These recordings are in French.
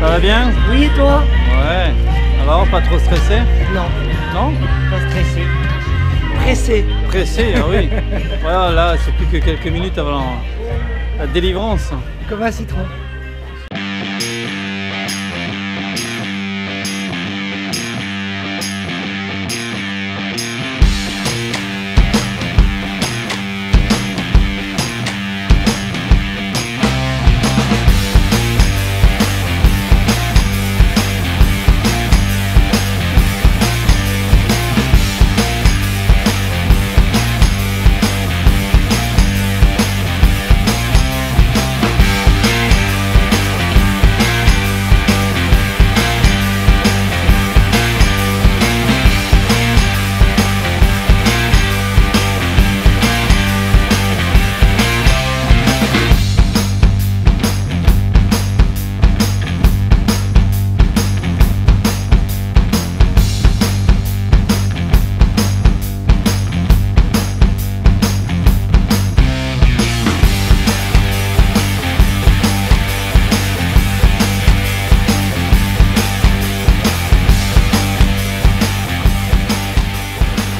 Ça va bien? Oui, et toi? Ouais. Alors, pas trop stressé? Non. Non? Pas stressé. Pressé. Pressé, ah oui. Voilà, là, c'est plus que quelques minutes avant la délivrance. Comme un citron.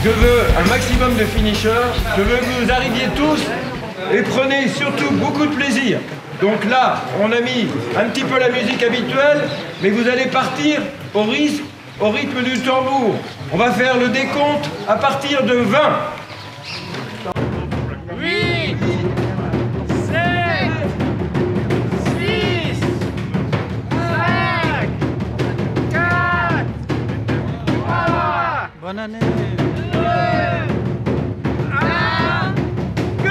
Je veux un maximum de finishers, je veux que vous arriviez tous et prenez surtout beaucoup de plaisir. Donc là, on a mis un petit peu la musique habituelle, mais vous allez partir au rythme du tambour. On va faire le décompte à partir de 20. 8, 7, 6, 5, 4, 3, Bonne année! 2, 1, go!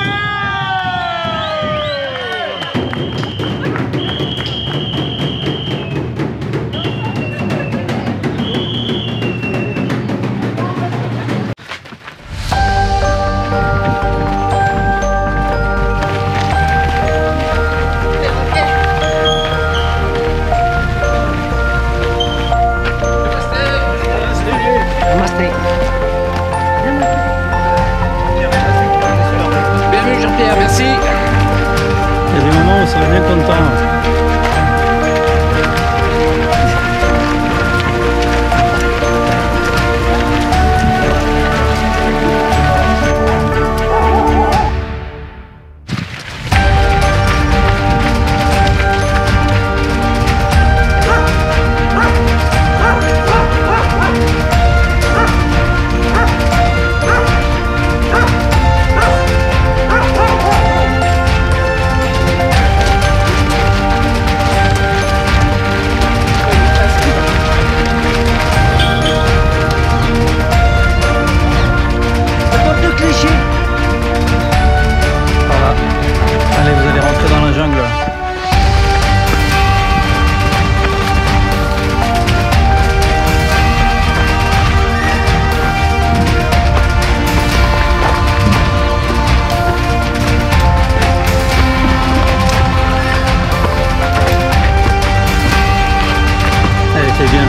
Namaste. Bienvenue Jean-Pierre, merci. Il y a des moments où on serait bien content. Voilà. Allez, vous allez rentrer dans la jungle. Allez, c'est bien.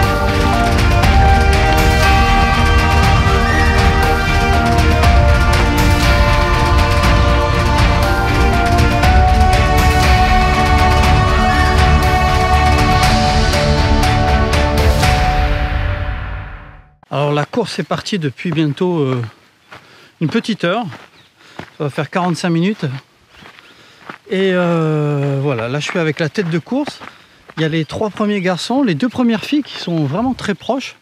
Alors la course est partie depuis bientôt une petite heure. Ça va faire 45 minutes. Et voilà, là je suis avec la tête de course. Il y a les 3 premiers garçons, les 2 premières filles qui sont vraiment très proches.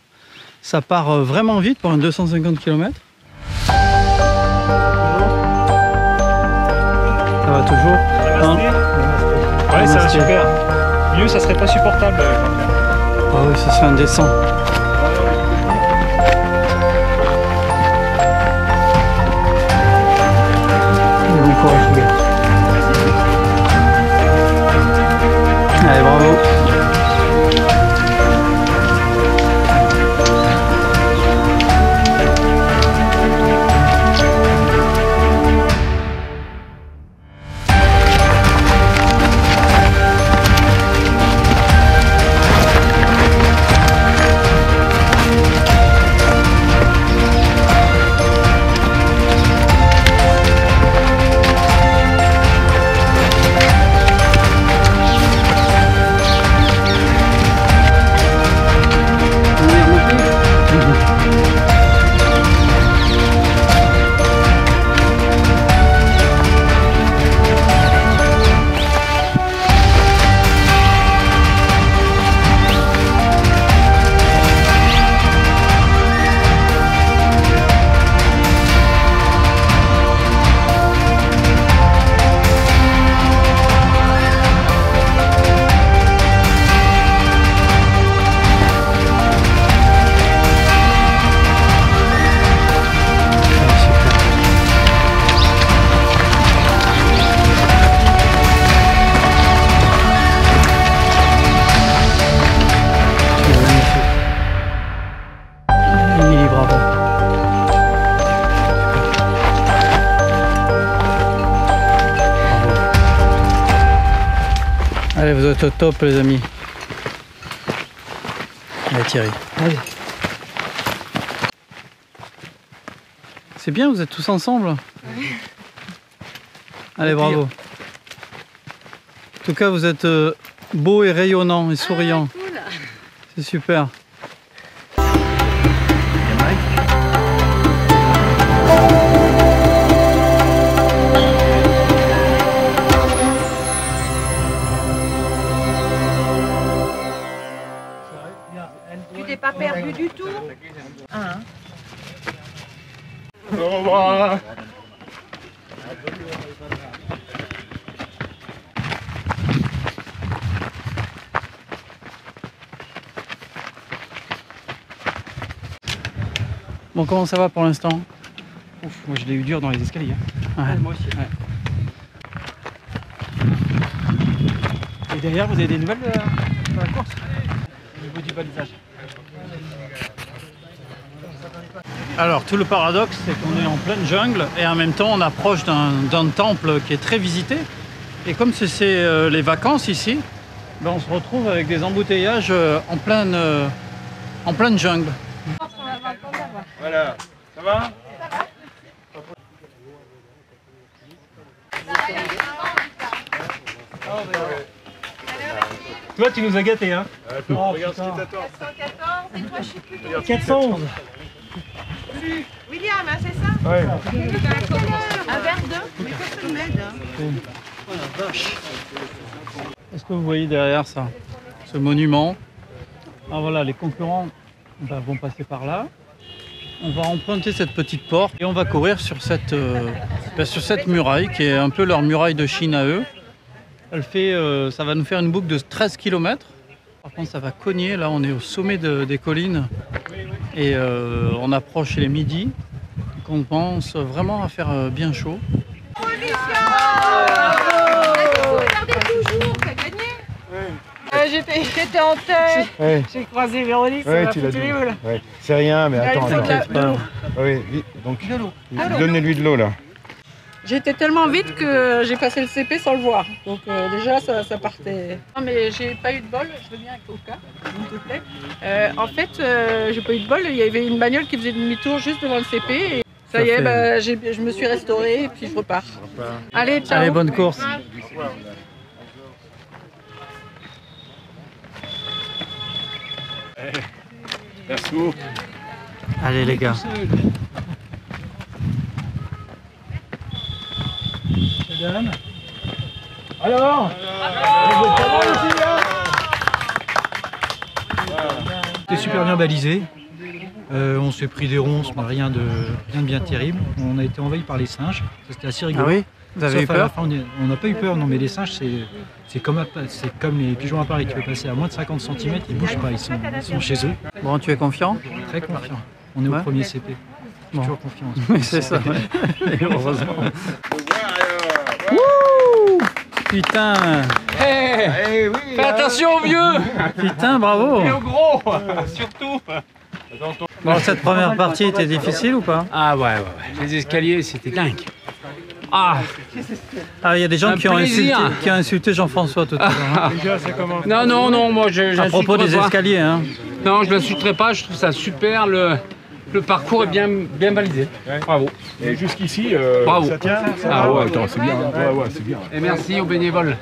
Ça part vraiment vite pour un 250 km. Ça va toujours? Non. Ouais, ça va super. Mieux, ça serait pas supportable. Ah oui, ça serait indécent. Bon courage, les gars. Allez, bravo. Allez, vous êtes au top les amis. Allez Thierry. Allez. C'est bien, vous êtes tous ensemble. Allez, bravo. En tout cas, vous êtes beau et rayonnant et souriant. Ah, cool. C'est super. Tu t'es pas perdu du tout? Au revoir. Bon, comment ça va pour l'instant? Ouf, moi je l'ai eu dur dans les escaliers. Ouais. Moi aussi. Et derrière, vous avez des nouvelles dans la course? Au niveau du balisage. Alors, tout le paradoxe, c'est qu'on est en pleine jungle et en même temps, on approche d'un temple qui est très visité. Et comme c'est les vacances ici, ben, on se retrouve avec des embouteillages en pleine jungle. Voilà. Ça va? Toi, tu nous as gâtés, hein? Regarde ce qui t'attend. 114 et toi je sais plus. 411. William, hein, c'est ça? Ouais. Un verre d'eau? Mais qu'est-ce que tu m'aides? Est-ce que vous voyez derrière ça, ce monument? Ah voilà, les concurrents vont passer par là. On va emprunter cette petite porte et on va courir sur cette muraille qui est un peu leur muraille de Chine à eux. Ça va nous faire une boucle de 13 km. Par contre, ça va cogner. Là, on est au sommet des collines et on approche les midis. Donc, on pense vraiment à faire bien chaud. Toujours, t'as gagné. J'étais en tête. Ouais. J'ai croisé Véronique, ça Ouais, m'a tu l'as foutu dit. les boules. Ouais. C'est rien, mais attends, il faut de la- attends. de l'eau. Oui, vite. Donc, De l'eau. donnez-lui de l'eau là. J'étais tellement vite que j'ai passé le CP sans le voir. Donc déjà, ça partait. Non, mais j'ai pas eu de bol. Je veux bien avec Coca, s'il te plaît. En fait, j'ai pas eu de bol. Il y avait une bagnole qui faisait demi-tour juste devant le CP. Et ça y est, bah, je me suis restaurée et puis je repars. Allez, ciao. Allez, bonne course. Merci. Allez les gars. Alors C'était super bien balisé. On s'est pris des ronces, mais rien de bien terrible. On a été envahi par les singes. Ça, c'était assez Ah rigolo. oui? Vous avez eu Sauf à la peur? fin, on n'a pas eu peur, non, mais les singes, c'est comme les pigeons à Paris. Tu peux passer à moins de 50 cm, ils bougent pas, ils sont chez eux. Bon, tu es confiant? Très confiants. On est Ouais. au premier CP. Bon. Toujours confiance. Oui, c'est ça. Ouais. Et heureusement. Putain! Eh oui. Fais attention aux vieux Putain, bravo! et aux gros surtout. Bon, cette première partie était difficile ou pas? Ah ouais. Les escaliers, c'était dingue. Ah, Ah, il y a des gens Un qui ont plaisir. insulté Jean-François tout à l'heure. Déjà, c'est comment? non, moi je À propos des pas. escaliers, hein. Non, je l'insulterai pas, je trouve ça super. Le parcours est bien balisé. Bravo. Et jusqu'ici, Bravo. ça tient? Ah ouais, attends, c'est bien. Ouais, c'est bien. Et merci aux bénévoles.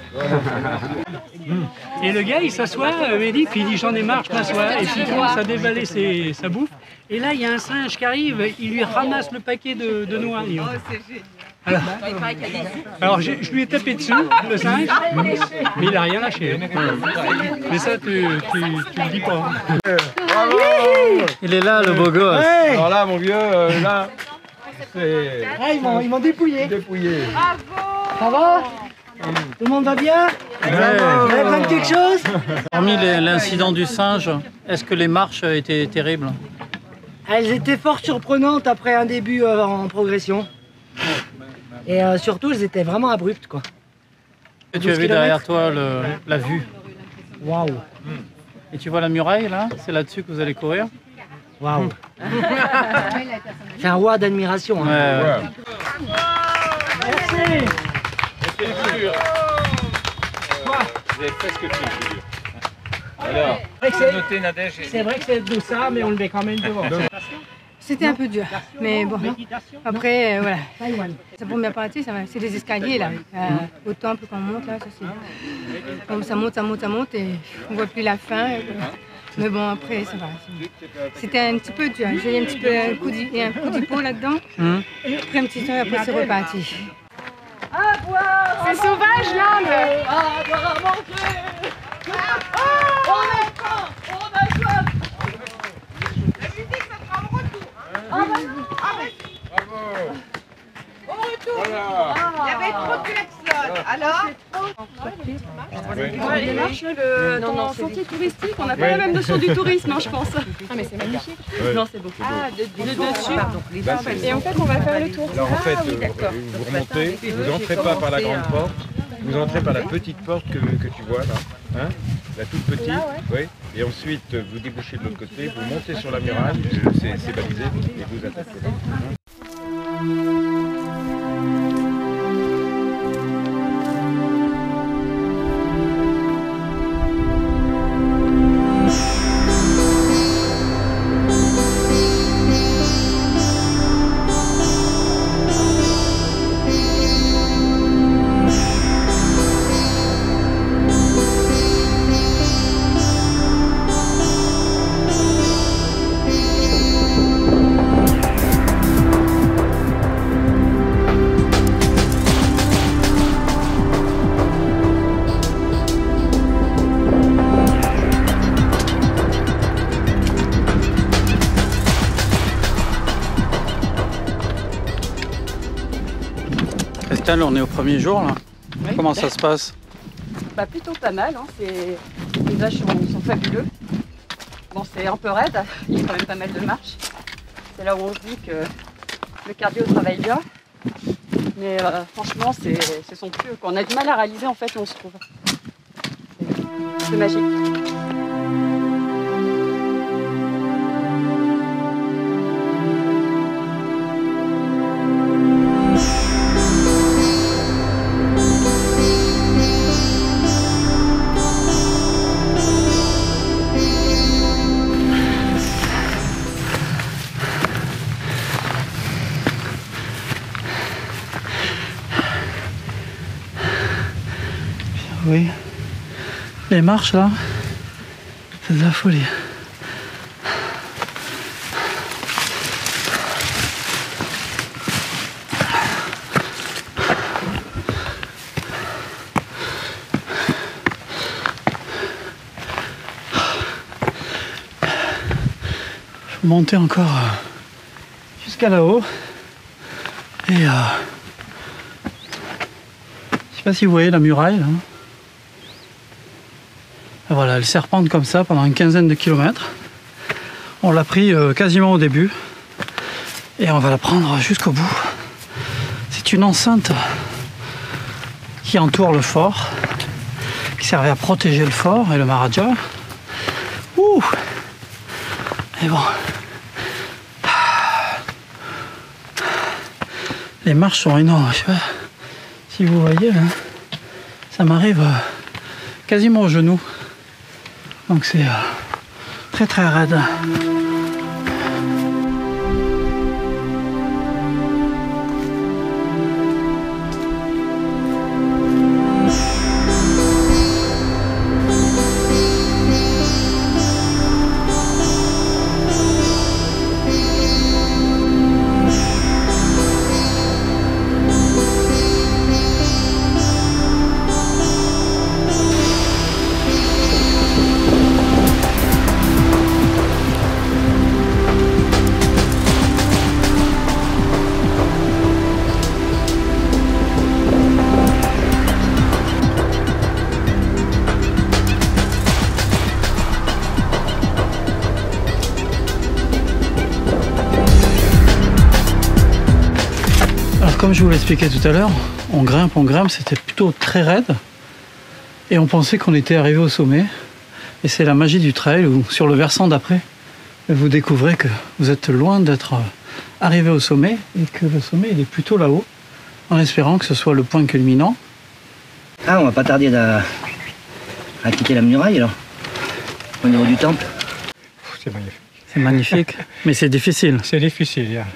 Et le gars, il s'assoit, Mehdi, puis il dit j'en ai marre, je m'assois. Et puis il commence à déballer sa bouffe. Et là, il y a un singe qui arrive, il lui ramasse le paquet de noix. Alors je lui ai tapé dessus, le singe, mais il a rien lâché. Mais ça, tu le dis pas. Il est là, le beau gosse. Alors là, mon vieux, là, c'est Ils m'ont dépouillé. dépouillé. Ça va? Tout le monde va bien? Vous avez besoin de quelque chose? Hormis l'incident du singe, est-ce que les marches étaient terribles? Elles étaient fort surprenantes après un début en progression. Et surtout, elles étaient vraiment abruptes, quoi. Et tu as 12 vu derrière kilomètres. toi la vue. Waouh, Et tu vois la muraille là? C'est là-dessus que vous allez courir? waouh. C'est un roi d'admiration. Hein. Ouais. Merci. Vous avez presque tout le dur. Alors, notez Nadège. C'est vrai que c'est de ça, mais on le met quand même devant. C'était un peu dur, mais bon, après, voilà. La première partie, c'est des escaliers, là. Au temple, quand on monte, là, ça c'est... Comme ça monte, et on voit plus la fin. Mais bon, après, ça va. C'était un petit peu dur. J'ai eu un petit peu un coup d'épaule là-dedans. Après un petit temps, après, c'est reparti. C'est sauvage, l'Inde. Il y avait trop de klaxons. Alors Les démarches, dans le sentier touristique, on n'a pas la même notion du tourisme, hein, je pense. Ah mais c'est magnifique. Non, c'est beau. Ah, de dessus. Et en fait, on va faire le tour. Alors en fait, vous remontez, vous n'entrez pas par la grande porte, vous entrez par la petite porte que tu vois là, hein, la toute petite, oui. Et ensuite vous débouchez de l'autre côté, vous montez sur la muraille, c'est balisé, et vous attaquez là. Christelle, on est au premier jour là. Oui. Comment ça se passe? Bah plutôt pas mal, hein. Les paysages sont fabuleux. Bon, c'est un peu raide, il y a quand même pas mal de marches. C'est là où on se dit que le cardio travaille bien. Mais franchement, c'est somptueux. On a du mal à réaliser en fait où on se trouve. C'est magique. Oui, les marches là, c'est de la folie. Je vais monter encore jusqu'à là-haut et je sais pas si vous voyez la muraille là. Voilà, elle serpente comme ça pendant une quinzaine de kilomètres. On l'a pris quasiment au début et on va la prendre jusqu'au bout. C'est une enceinte qui entoure le fort, qui servait à protéger le fort et le Maharaja. Ouh! Et bon, les marches sont énormes. Je sais pas si vous voyez, là, ça m'arrive quasiment au genou. Donc c'est très très raide. Comme je vous l'expliquais tout à l'heure, on grimpe, c'était plutôt très raide et on pensait qu'on était arrivé au sommet. Et c'est la magie du trail où sur le versant d'après, vous découvrez que vous êtes loin d'être arrivé au sommet et que le sommet il est plutôt là-haut, en espérant que ce soit le point culminant. Ah, on va pas tarder à quitter la muraille alors, au niveau du temple. C'est magnifique. C'est magnifique, mais c'est difficile. C'est difficile, yeah.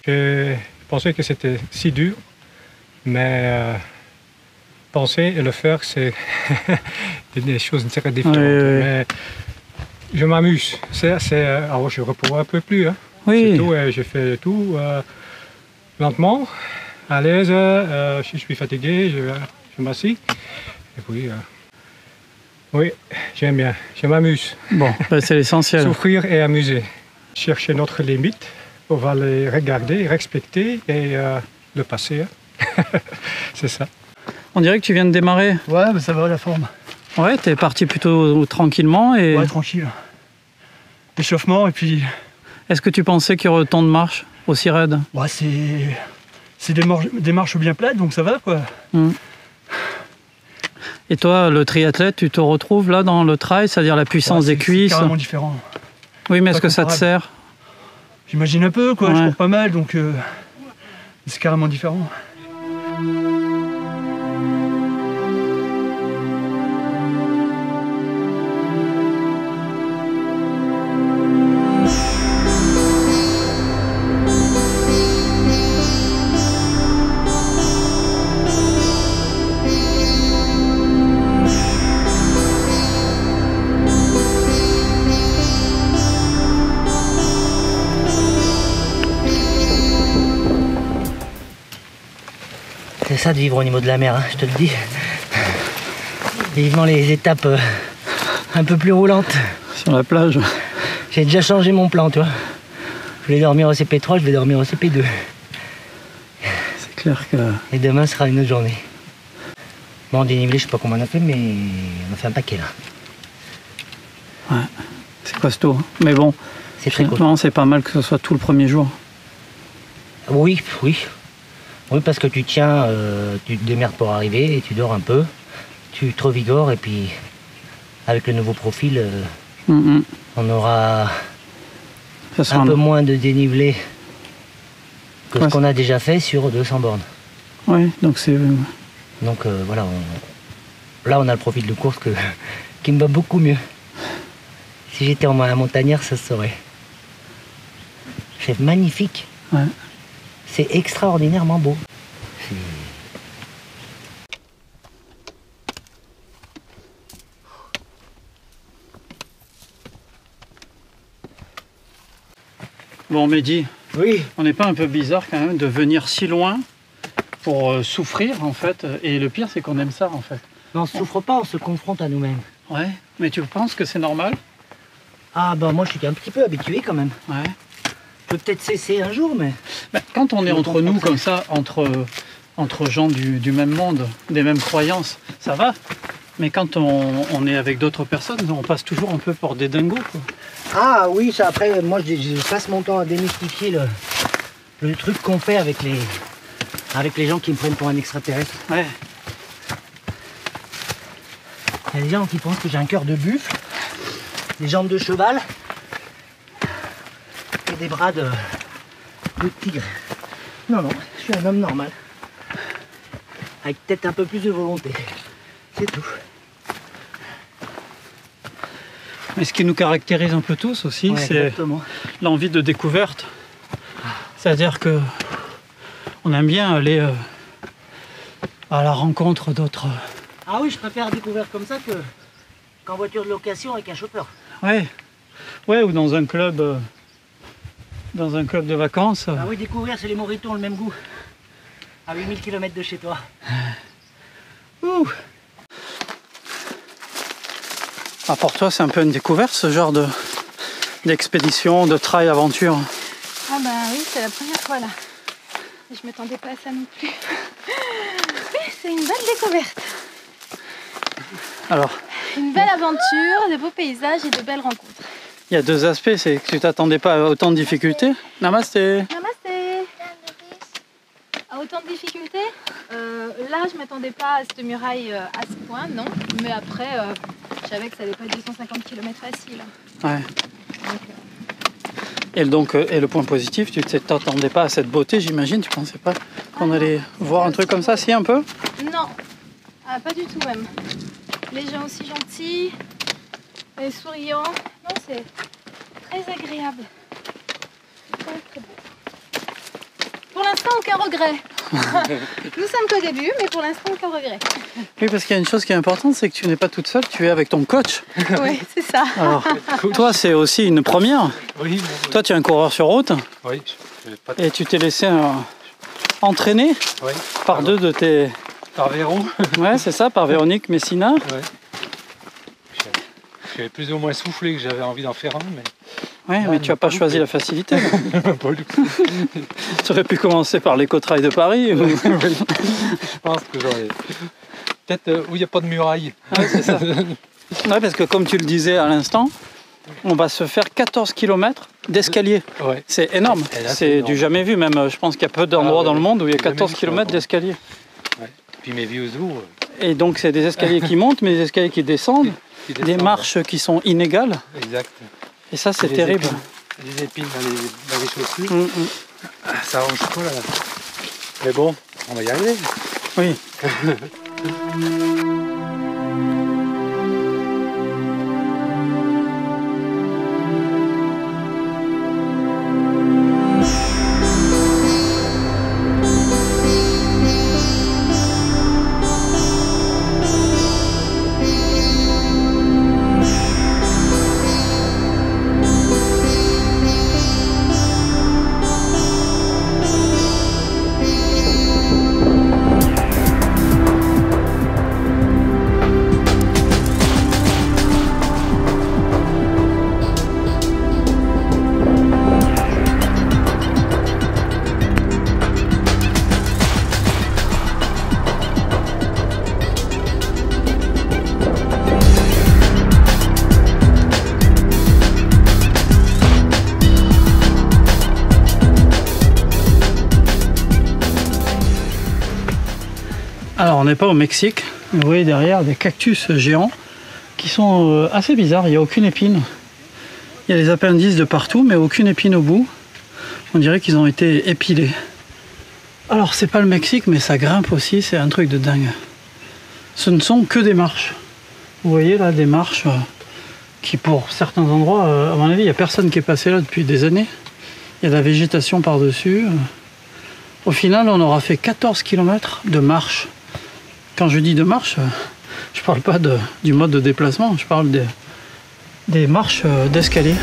Je pensais que c'était si dur, mais penser et le faire, c'est des choses très différentes. Oui, oui. Mais je m'amuse. Alors je reprends un peu plus. Hein. Oui. C'est tout, je fais tout lentement, à l'aise. Je suis fatigué, je m'assieds. Et puis, oui, j'aime bien, je m'amuse. Bon, ben c'est l'essentiel. Souffrir et amuser. Chercher notre limite, on va les regarder, respecter et le passer. Hein. C'est ça. On dirait que tu viens de démarrer. Ouais, mais ça va la forme. Ouais, t'es parti plutôt tranquillement et... Ouais, tranquille. Échauffement et puis... Est-ce que tu pensais qu'il y aurait autant de marches aussi raides? Ouais, c'est des marches bien plates, donc ça va quoi. Et toi, le triathlète, tu te retrouves là dans le trail, c'est-à-dire la puissance des cuisses? C'est carrément différent. Oui, mais est-ce que ça te sert? J'imagine un peu quoi, ouais. Je cours pas mal, donc c'est carrément différent. C'est ça de vivre au niveau de la mer, hein, je te le dis. Vivement les étapes un peu plus roulantes. Sur la plage. J'ai déjà changé mon plan, tu vois. Je voulais dormir au CP3, je vais dormir au CP2. C'est clair que... Et demain sera une autre journée. Bon, dénivelé, je sais pas comment on a fait, mais on a fait un paquet là. Ouais, c'est costaud. Mais bon, c'est très costaud. Non, c'est pas mal que ce soit tout le premier jour. Oui, oui. Oui, parce que tu tiens, tu te démerdes pour arriver et tu dors un peu, tu te revigores et puis avec le nouveau profil, on aura un peu moins de dénivelé que ce qu'on a déjà fait sur 200 bornes. Oui, donc c'est... Donc voilà, là on a le profil de course qui me va beaucoup mieux. Si j'étais en montagnard, ça se saurait. C'est magnifique. Ouais. C'est extraordinairement beau. Bon, Mehdi, oui. On n'est pas un peu bizarre quand même de venir si loin pour souffrir en fait? Et le pire, c'est qu'on aime ça en fait. Mais on ne souffre pas, on se confronte à nous-mêmes. Ouais, mais tu penses que c'est normal? Ah bah moi je suis un petit peu habitué quand même. Ouais. Je peux peut-être cesser un jour, mais... Quand on est entre nous comme ça, entre gens du même monde, des mêmes croyances, ça va. Mais quand on est avec d'autres personnes, on passe toujours un peu pour des dingos, quoi. Ah oui, ça après, moi je passe mon temps à démystifier le truc qu'on fait avec les gens qui me prennent pour un extraterrestre. Ouais. Il y a des gens qui pensent que j'ai un cœur de buffle, des jambes de cheval et des bras de tigre. Non, non, je suis un homme normal. Avec peut-être un peu plus de volonté. C'est tout. Mais ce qui nous caractérise un peu tous aussi, ouais, c'est l'envie de découverte. C'est-à-dire que on aime bien aller à la rencontre d'autres. Ah oui, je préfère découvrir comme ça qu'en voiture de location avec un chauffeur. Ouais, ouais, ou dans un club de vacances. Ah oui, découvrir, c'est les mojitos ont le même goût. À 8000 km de chez toi. Ouh. Ah, pour toi, c'est un peu une découverte, ce genre d'expédition, de trail aventure? Ah bah oui, c'est la première fois là. Et je m'attendais pas à ça non plus. Mais c'est une belle découverte. Alors, une belle aventure, de beaux paysages et de belles rencontres. Il y a deux aspects, c'est que tu t'attendais pas à autant de difficultés. Namasté. Namasté. À autant de difficultés là, je m'attendais pas à cette muraille à ce point, non. Mais après, je savais que ça allait pas être 250 km facile. Ouais. Et le point positif, tu t'attendais pas à cette beauté, j'imagine. Tu pensais pas qu'on allait voir un truc comme ça, si un peu? Non, pas du tout même. Les gens aussi gentils, et souriants. Non, c'est très agréable. Très, très beau. Pour l'instant, aucun regret. Nous sommes qu'au début, mais pour l'instant, aucun regret. Oui, parce qu'il y a une chose qui est importante, c'est que tu n'es pas toute seule, tu es avec ton coach. Oui, c'est ça. Alors, toi, c'est aussi une première. Oui. Toi, tu es un coureur sur route. Oui. Et tu t'es laissé entraîner par deux de tes... Par Véro. Ouais, c'est ça, par Véronique Messina. Ouais. J'avais plus ou moins soufflé que j'avais envie d'en faire un, mais... Ouais, mais tu n'as pas choisi la facilité. Pas du tout. Tu aurais pu commencer par l'éco-trail de Paris. Ou... Je pense que j'aurais... Peut-être où il n'y a pas de muraille. Ouais, c'est ça. Ouais, parce que comme tu le disais à l'instant, on va se faire 14 km d'escalier. Ouais. C'est énorme. C'est du jamais vu. Même, je pense qu'il y a peu d'endroits dans le monde où il y a 14 km d'escalier. Ouais. Puis mes vieux os. Et donc, c'est des escaliers qui montent, mais des escaliers qui descendent. Des marches qui sont inégales. Exact. Et ça, c'est terrible. Des épines dans les chaussures. Ça arrange pas là. Mais bon, on va y arriver. Oui. Alors on n'est pas au Mexique, vous voyez derrière des cactus géants qui sont assez bizarres, il n'y a aucune épine. Il y a des appendices de partout mais aucune épine au bout. On dirait qu'ils ont été épilés. Alors c'est pas le Mexique mais ça grimpe aussi, c'est un truc de dingue. Ce ne sont que des marches. Vous voyez là des marches qui pour certains endroits, à mon avis il n'y a personne qui est passé là depuis des années. Il y a de la végétation par-dessus. Au final on aura fait 14 km de marche. Quand je dis de marche, je parle pas du mode de déplacement, je parle des marches d'escalier.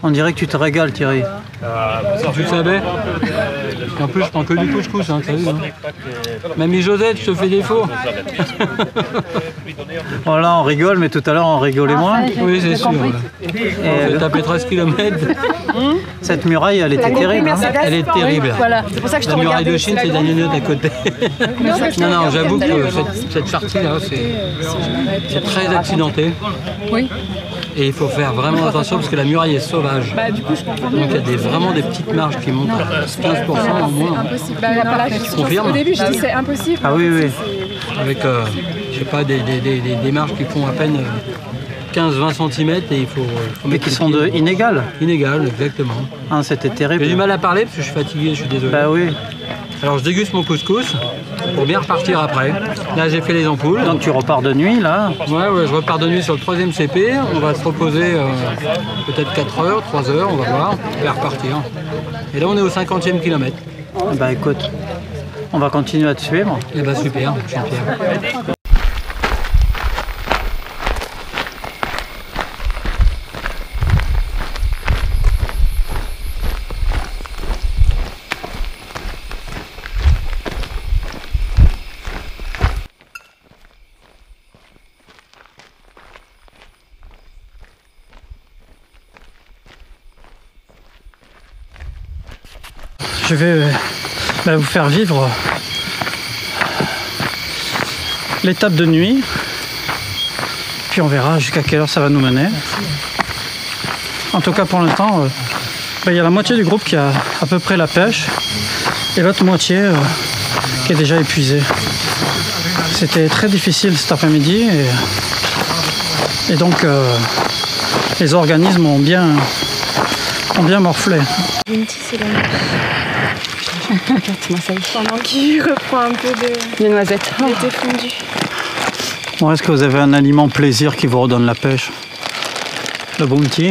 On dirait que tu te régales, Thierry. Tu le savais? En plus, je prends que du couscous, hein, t'as vu, hein. Mamie Josette, je te fais défaut. Voilà, on rigole, mais tout à l'heure on rigolait moins. Oui, c'est sûr. On fait taper 13 km. Cette muraille, elle était terrible. Hein. Elle est terrible. Voilà, c'est pour ça que je te La muraille regardais de aussi Chine, la c'est grande. d'Agneau à côté. Non, j'avoue que cette partie-là, c'est très accidenté. Oui. Et il faut faire vraiment attention parce que la muraille est sauvage. Bah, du coup, je comprends. Donc il y a vraiment des petites marges qui montent à 15% au moins. Impossible. Bah, voilà, Confirme. au début, je dis c'est impossible. Ah oui, oui. Avec, je sais pas, des marges qui font à peine 15-20 cm et il faut Mais qui sont inégales. Inégales, exactement. Ah, c'était terrible. J'ai du mal à parler parce que je suis fatigué, je suis désolé. Bah oui. Alors je déguste mon couscous pour bien repartir après. Là j'ai fait les ampoules. Donc tu repars de nuit là? Ouais, je repars de nuit sur le 3e CP. On va se reposer peut-être 4 heures, 3 heures, on va voir, et repartir. Et là on est au 50e kilomètre. Bah écoute, on va continuer à te suivre. Et bah super, Jean-Pierre. Je vais vous faire vivre l'étape de nuit, puis on verra jusqu'à quelle heure ça va nous mener. En tout cas pour l'instant, il y a la moitié du groupe qui a à peu près la pêche et l'autre moitié qui est déjà épuisée. C'était très difficile cet après-midi et donc les organismes ont bien morflé. Regarde-moi ça y est. Pendant qu'il reprend un peu de noisettes. L'été fondu. Bon, est-ce que vous avez un aliment plaisir qui vous redonne la pêche? Le bounty?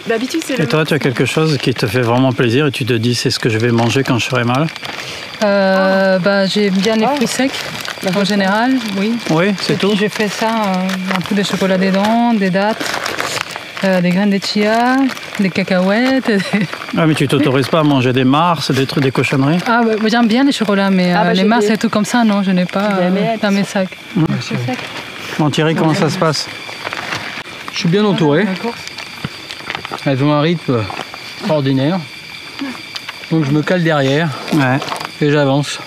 D'habitude, c'est le... Et toi, tu as quelque chose qui te fait vraiment plaisir et tu te dis c'est ce que je vais manger quand je serai mal? J'aime bien les fruits secs, en général, oui. Oui, c'est tout. J'ai fait ça, un peu de chocolat des dents, des dattes, des graines de chia, des cacahuètes. Ah, mais tu t'autorises pas à manger des mars, des trucs, des cochonneries? Ah, j'aime bien les chocolats, mais les mars et tout comme ça, non, je n'ai pas dans mes sacs. Bon, Thierry, comment ça se passe? Je suis bien entouré. Elles ont un rythme extraordinaire. Donc je me cale derrière et j'avance.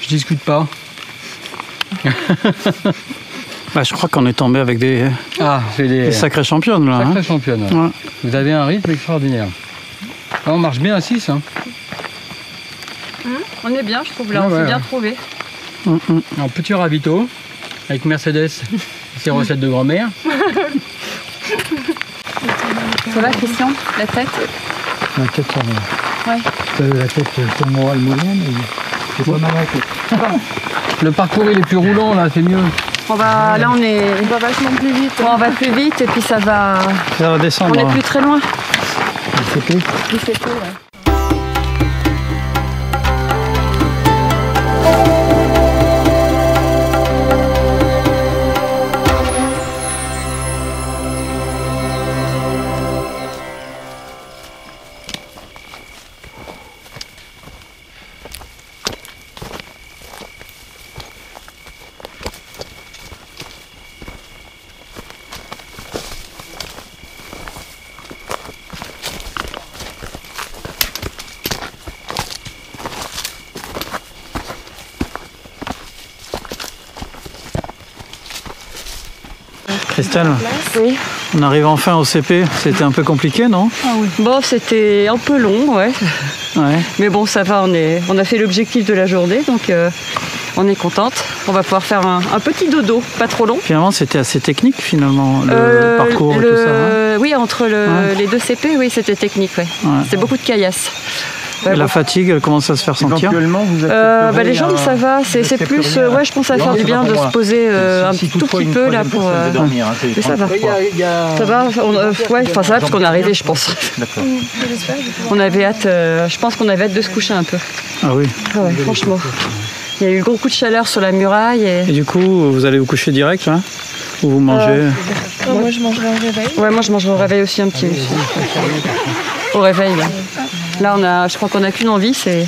Je discute pas. Je crois qu'on est tombé avec des sacrées championnes là. Sacrées championnes. Ouais. Vous avez un rythme extraordinaire. Là, on marche bien à 6. Hein. On est bien, je trouve, là, on s'est bien trouvé. Un petit ravito avec Mercedes et ses recettes de grand-mère. Ça va, Christian? La tête? La tête, ça va. Ouais. La tête pour moi, elle moyenne, c'est pas mal à la tête. Le parcours il est plus roulant là, c'est mieux. On va vachement plus vite. Ouais, on va plus vite et puis ça va descendre. On n'est plus très loin. Du CP, ouais. Christelle, oui. On arrive enfin au CP, c'était un peu compliqué, non? Bon, c'était un peu long, ouais. Mais bon, ça va, on a fait l'objectif de la journée, donc on est contente. On va pouvoir faire un petit dodo, pas trop long. Finalement, c'était assez technique, finalement, le parcours et tout ça. Oui, entre les deux CP, oui, c'était technique, ouais. C'était beaucoup de caillasse. Et la fatigue, elle commence à se faire sentir? Les jambes, ça va. C'est plus, je pense à faire du bien de se poser un tout petit peu là pour. Mais ça va. Ça va. Ça va parce qu'on est arrivé, je pense. On avait hâte. Je pense qu'on avait hâte de se coucher un peu. Ah oui. Ouais, franchement. Il y a eu un gros coup de chaleur sur la muraille. Et du coup, vous allez vous coucher direct là? Ou vous mangez? Moi, je mangerai au réveil. Ouais, moi, je mangerai au réveil aussi un petit. Au réveil, là. Là, je crois qu'on n'a qu'une envie, c'est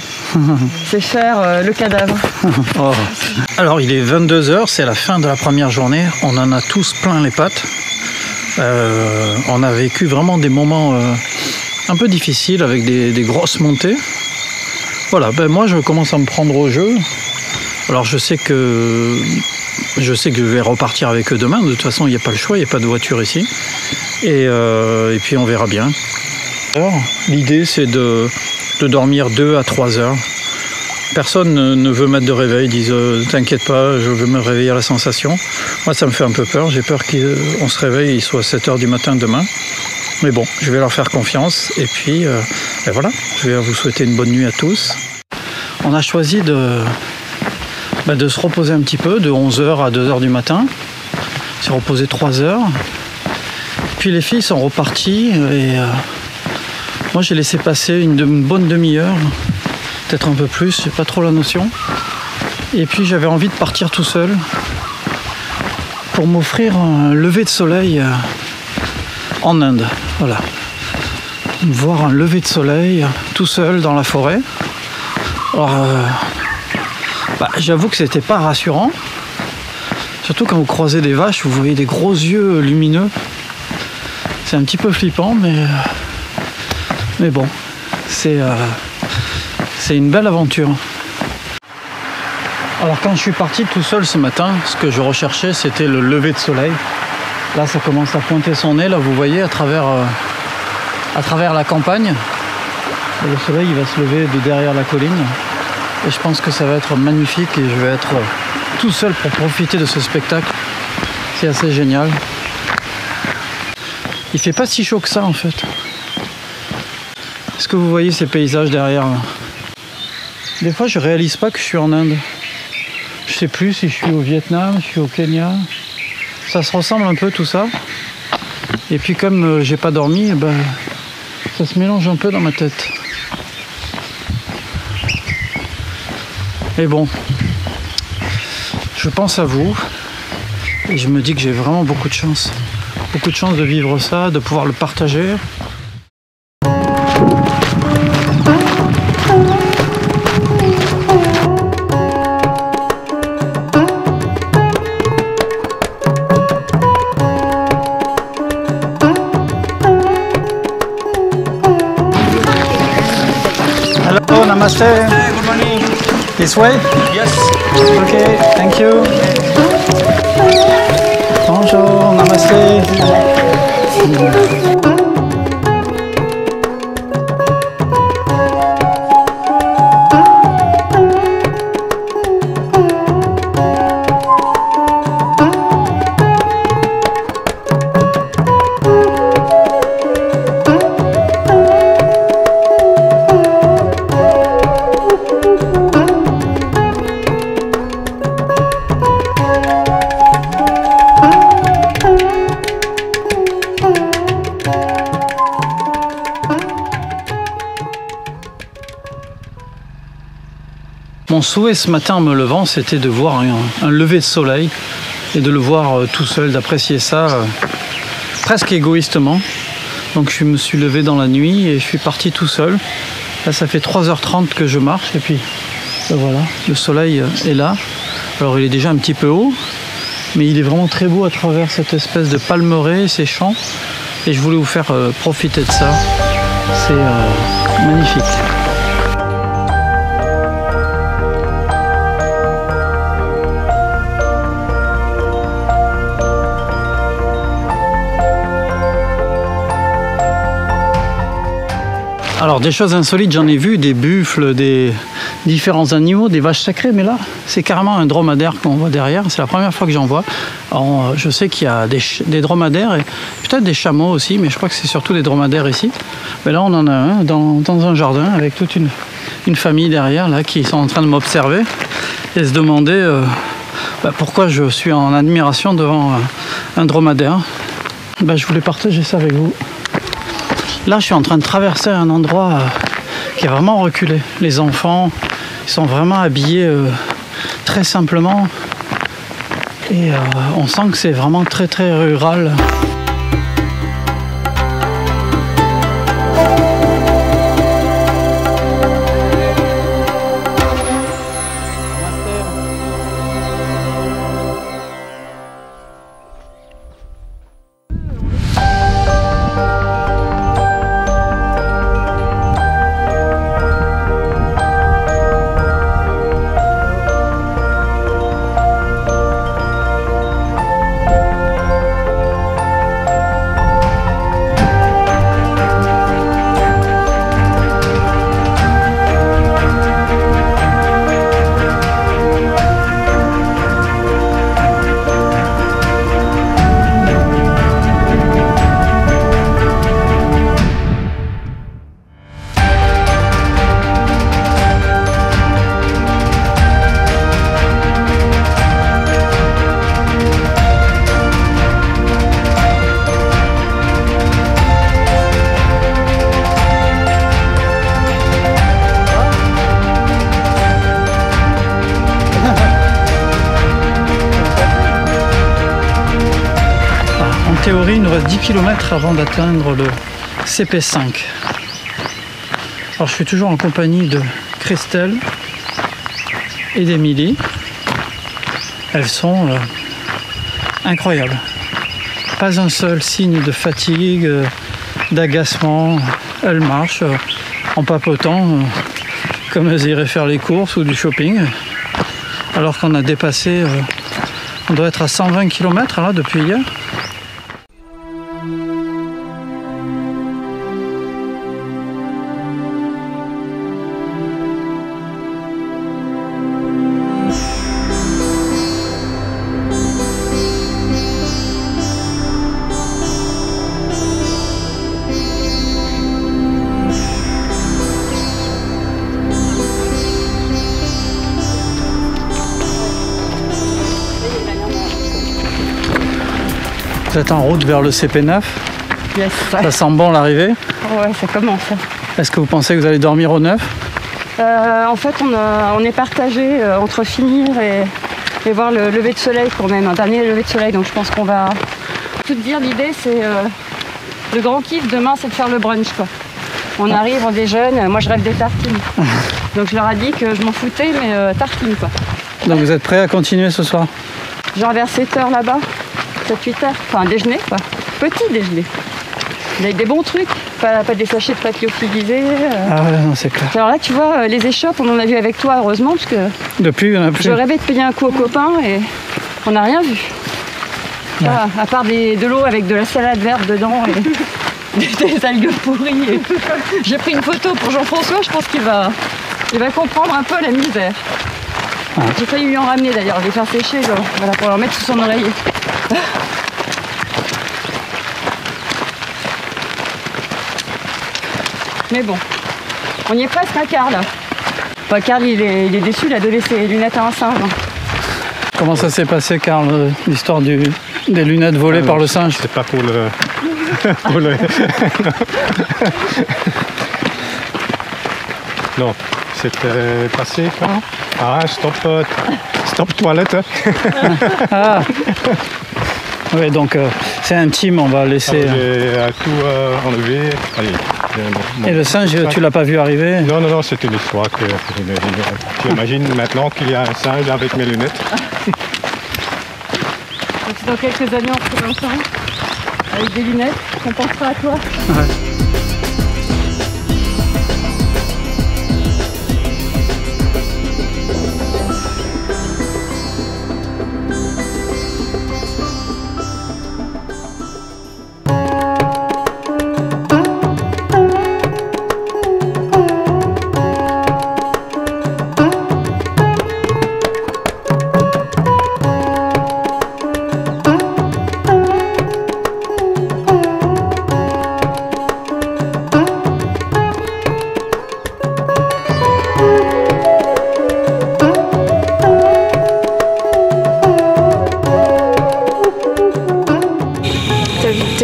faire le cadavre. Oh. Alors, il est 22 h, c'est la fin de la première journée. On en a tous plein les pattes. On a vécu vraiment des moments un peu difficiles avec des grosses montées. Voilà, moi, je commence à me prendre au jeu. Alors, je sais que je vais repartir avec eux demain. De toute façon, il n'y a pas le choix, il n'y a pas de voiture ici. Et puis, on verra bien. L'idée, c'est de dormir 2 à 3 heures. Personne ne veut mettre de réveil, ils disent t'inquiète pas, je veux me réveiller à la sensation. Moi, ça me fait un peu peur, j'ai peur qu'on se réveille, il soit 7 h du matin demain. Mais bon, je vais leur faire confiance et puis voilà, je vais vous souhaiter une bonne nuit à tous. On a choisi de se reposer un petit peu, de 11 h à 2 h du matin. On s'est reposé 3 heures. Puis les filles sont reparties et moi j'ai laissé passer une bonne demi-heure, peut-être un peu plus, j'ai pas trop la notion. Et puis j'avais envie de partir tout seul pour m'offrir un lever de soleil en Inde. Voilà. Voir un lever de soleil tout seul dans la forêt. Alors j'avoue que c'était pas rassurant. Surtout quand vous croisez des vaches, vous voyez des gros yeux lumineux. C'est un petit peu flippant, mais bon, c'est une belle aventure. Alors quand je suis parti tout seul ce matin, ce que je recherchais c'était le lever de soleil. Là ça commence à pointer son nez, là vous voyez à travers la campagne. Et le soleil il va se lever de derrière la colline. Et je pense que ça va être magnifique et je vais être tout seul pour profiter de ce spectacle. C'est assez génial. Il fait pas si chaud que ça en fait. Est-ce que vous voyez ces paysages derrière là? Des fois je réalise pas que je suis en Inde. Je sais plus si je suis au Vietnam, je suis au Kenya. Ça se ressemble un peu tout ça. Et puis comme j'ai pas dormi, ben, ça se mélange un peu dans ma tête. Et bon, je pense à vous et je me dis que j'ai vraiment beaucoup de chance. Beaucoup de chance de vivre ça, de pouvoir le partager. Hello, namaste. Good morning. This way? Yes. Okay, thank you. Bonjour, namaste. Mon souhait ce matin en me levant, c'était de voir un lever de soleil et de le voir tout seul, d'apprécier ça presque égoïstement. Donc je me suis levé dans la nuit et je suis parti tout seul. Là ça fait 3h30 que je marche et puis ben voilà, le soleil est là. Alors il est déjà un petit peu haut, mais il est vraiment très beau à travers cette espèce de palmeraie, ces champs. Et je voulais vous faire profiter de ça. C'est magnifique. Alors des choses insolites, j'en ai vu, des buffles, des différents animaux, des vaches sacrées, mais là c'est carrément un dromadaire qu'on voit derrière, c'est la première fois que j'en vois. Alors, je sais qu'il y a des dromadaires et peut-être des chameaux aussi, mais je crois que c'est surtout des dromadaires ici. Mais là on en a un dans un jardin avec toute une famille derrière là qui sont en train de m'observer et se demander pourquoi je suis en admiration devant un dromadaire. Je voulais partager ça avec vous. Là, je suis en train de traverser un endroit qui est vraiment reculé. Les enfants, ils sont vraiment habillés très simplement. Et on sent que c'est vraiment très très rural. En théorie, il nous reste 10 km avant d'atteindre le CP5. Alors je suis toujours en compagnie de Christelle et d'Emilie. Elles sont incroyables. Pas un seul signe de fatigue, d'agacement. Elles marchent en papotant comme elles iraient faire les courses ou du shopping. alors qu'on a dépassé, on doit être à 120 km là depuis hier. Vous êtes en route vers le CP9. Yes. Ça sent bon l'arrivée. Ouais, ça commence. Est-ce que vous pensez que vous allez dormir au 9? En fait, on est partagé entre finir et voir le lever de soleil quand même, un dernier lever de soleil. Donc je pense qu'on va tout dire. L'idée, c'est le grand kiff demain, c'est de faire le brunch, quoi. On arrive, on déjeune. Moi, je rêve des tartines. Donc je leur ai dit que je m'en foutais, mais tartines, quoi. Donc vous êtes prêts à continuer ce soir? Genre vers 7h là-bas, 7-8h, enfin déjeuner, quoi. Petit déjeuner. Avec des bons trucs, pas des sachets de pâte lyophilisés. Ah ouais, non, c'est clair. Alors là, tu vois, les échoppes, on en a vu avec toi, heureusement, parce que depuis, on a plus. Je rêvais de payer un coup aux copains et on n'a rien vu. Ouais. À part de l'eau avec de la salade verte dedans et des algues pourries. J'ai pris une photo pour Jean-François, je pense qu'il va comprendre un peu la misère. Ouais. J'ai failli lui en ramener d'ailleurs, les faire sécher, voilà, pour leur mettre sous son oreiller. Mais bon, on y est presque, hein, Karl. Bah, Karl, il est déçu, il a donné ses lunettes à un singe. Comment ça s'est passé, Karl, l'histoire des lunettes volées par le singe? C'est pas pour le... pour le... Non, c'était passé quand? Ah, stop toilette. Ah. Oui, donc c'est intime, on va laisser... tout enlever. Allez. Et le singe, tu l'as pas vu arriver? Non, c'est une histoire que tu imagines maintenant qu'il y a un singe avec mes lunettes. Donc dans quelques années, on se retrouve ensemble, avec des lunettes, on pensera à toi. Ouais.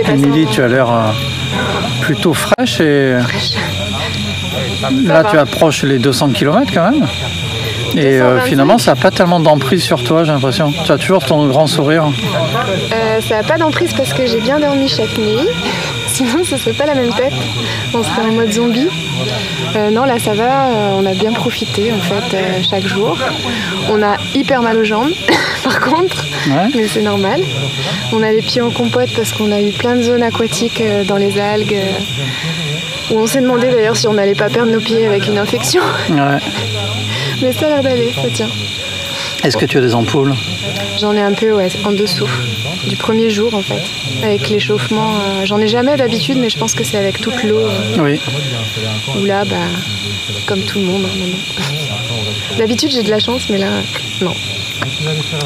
Émilie, tu as l'air plutôt fraîche et là tu approches les 200 km quand même. Et finalement ça n'a pas tellement d'emprise sur toi, j'ai l'impression. Tu as toujours ton grand sourire. Ça n'a pas d'emprise parce que j'ai bien dormi chaque nuit. Sinon ce serait pas la même tête. On serait en mode zombie. Non, là ça va, on a bien profité en fait chaque jour. On a hyper mal aux jambes par contre, ouais. Mais c'est normal. On a les pieds en compote parce qu'on a eu plein de zones aquatiques dans les algues où on s'est demandé d'ailleurs si on n'allait pas perdre nos pieds avec une infection. Ouais. Mais ça a l'air d'aller, ça tient. Est-ce que tu as des ampoules? J'en ai un peu, ouais, en dessous. Du premier jour en fait, avec l'échauffement. J'en ai jamais d'habitude, mais je pense que c'est avec toute l'eau. Oui. Où là, bah, comme tout le monde. D'habitude j'ai de la chance, mais là, non.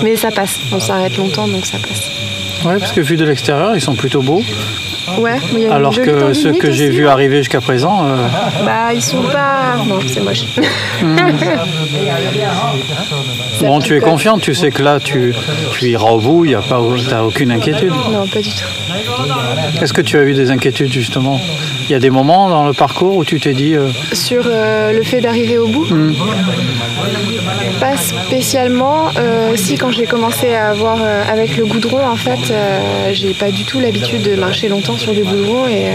Mais ça passe, on s'arrête longtemps, donc ça passe. Oui, parce que vu de l'extérieur, ils sont plutôt beaux. Ouais, mais y a alors que ceux que j'ai vus arriver jusqu'à présent... Bah, ils sont pas... Non, c'est moche. Bon, tu es confiante, tu sais que là, tu iras au bout, tu n'as aucune inquiétude. Non, pas du tout. Est-ce que tu as eu des inquiétudes, justement? Il y a des moments dans le parcours où tu t'es dit... Sur le fait d'arriver au bout Pas spécialement. Si, quand j'ai commencé à avoir avec le goudron, en fait, j'ai pas du tout l'habitude de marcher longtemps sur du goudron et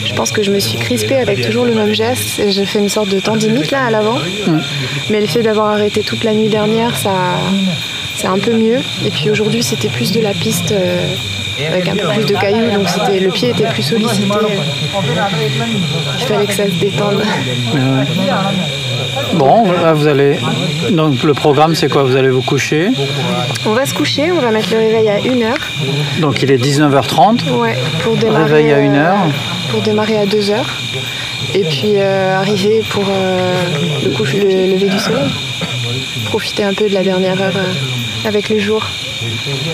je pense que je me suis crispée avec toujours le même geste et j'ai fait une sorte de tendinite là à l'avant. Mais le fait d'avoir arrêté toute la nuit dernière, c'est un peu mieux. Et puis aujourd'hui, c'était plus de la piste avec un peu plus de cailloux, donc le pied était plus sollicité. Il fallait que ça se détende. Bon, là vous allez... Donc le programme c'est quoi? Vous allez vous coucher? On va se coucher, on va mettre le réveil à 1h. Donc il est 19h30. Ouais, pour démarrer, réveil à 1h. Pour démarrer à 2h. Et puis arriver pour le lever du soleil. Profiter un peu de la dernière heure avec le jour.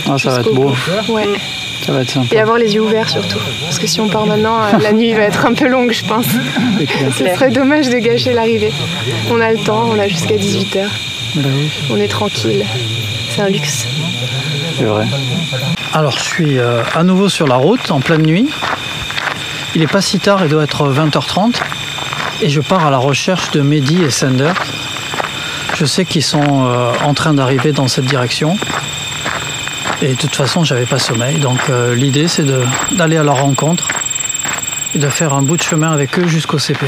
Ah, ça va être beau. Ouais. Ça va être sympa. Et avoir les yeux ouverts surtout. Parce que si on part maintenant, la nuit va être un peu longue, je pense. Ce serait dommage de gâcher l'arrivée. On a le temps, on a jusqu'à 18h. Ben oui. On est tranquille. C'est un luxe. C'est vrai. Alors je suis à nouveau sur la route en pleine nuit. Il n'est pas si tard, il doit être 20h30. Et je pars à la recherche de Mehdi et Sander. Je sais qu'ils sont en train d'arriver dans cette direction. Et de toute façon, j'avais pas sommeil. Donc l'idée, c'est d'aller à leur rencontre et de faire un bout de chemin avec eux jusqu'au CP.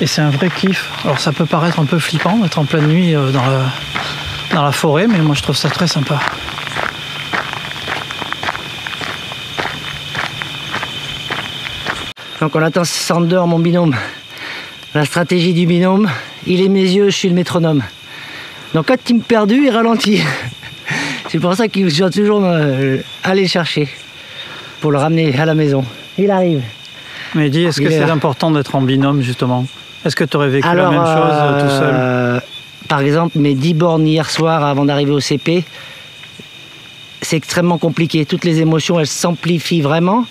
Et c'est un vrai kiff. Alors ça peut paraître un peu flippant d'être en pleine nuit dans la forêt, mais moi je trouve ça très sympa. Donc on attend Sander, mon binôme. La stratégie du binôme, il est mes yeux, je suis le métronome. Donc quand il me perdu, il ralentit. C'est pour ça qu'il doit toujours aller le chercher pour le ramener à la maison. Il arrive. Mehdi, est-ce que c'est important d'être en binôme justement? Est-ce que tu aurais vécu la même chose tout seul? Par exemple, mes 10 bornes hier soir avant d'arriver au CP, c'est extrêmement compliqué. Toutes les émotions, elles s'amplifient vraiment.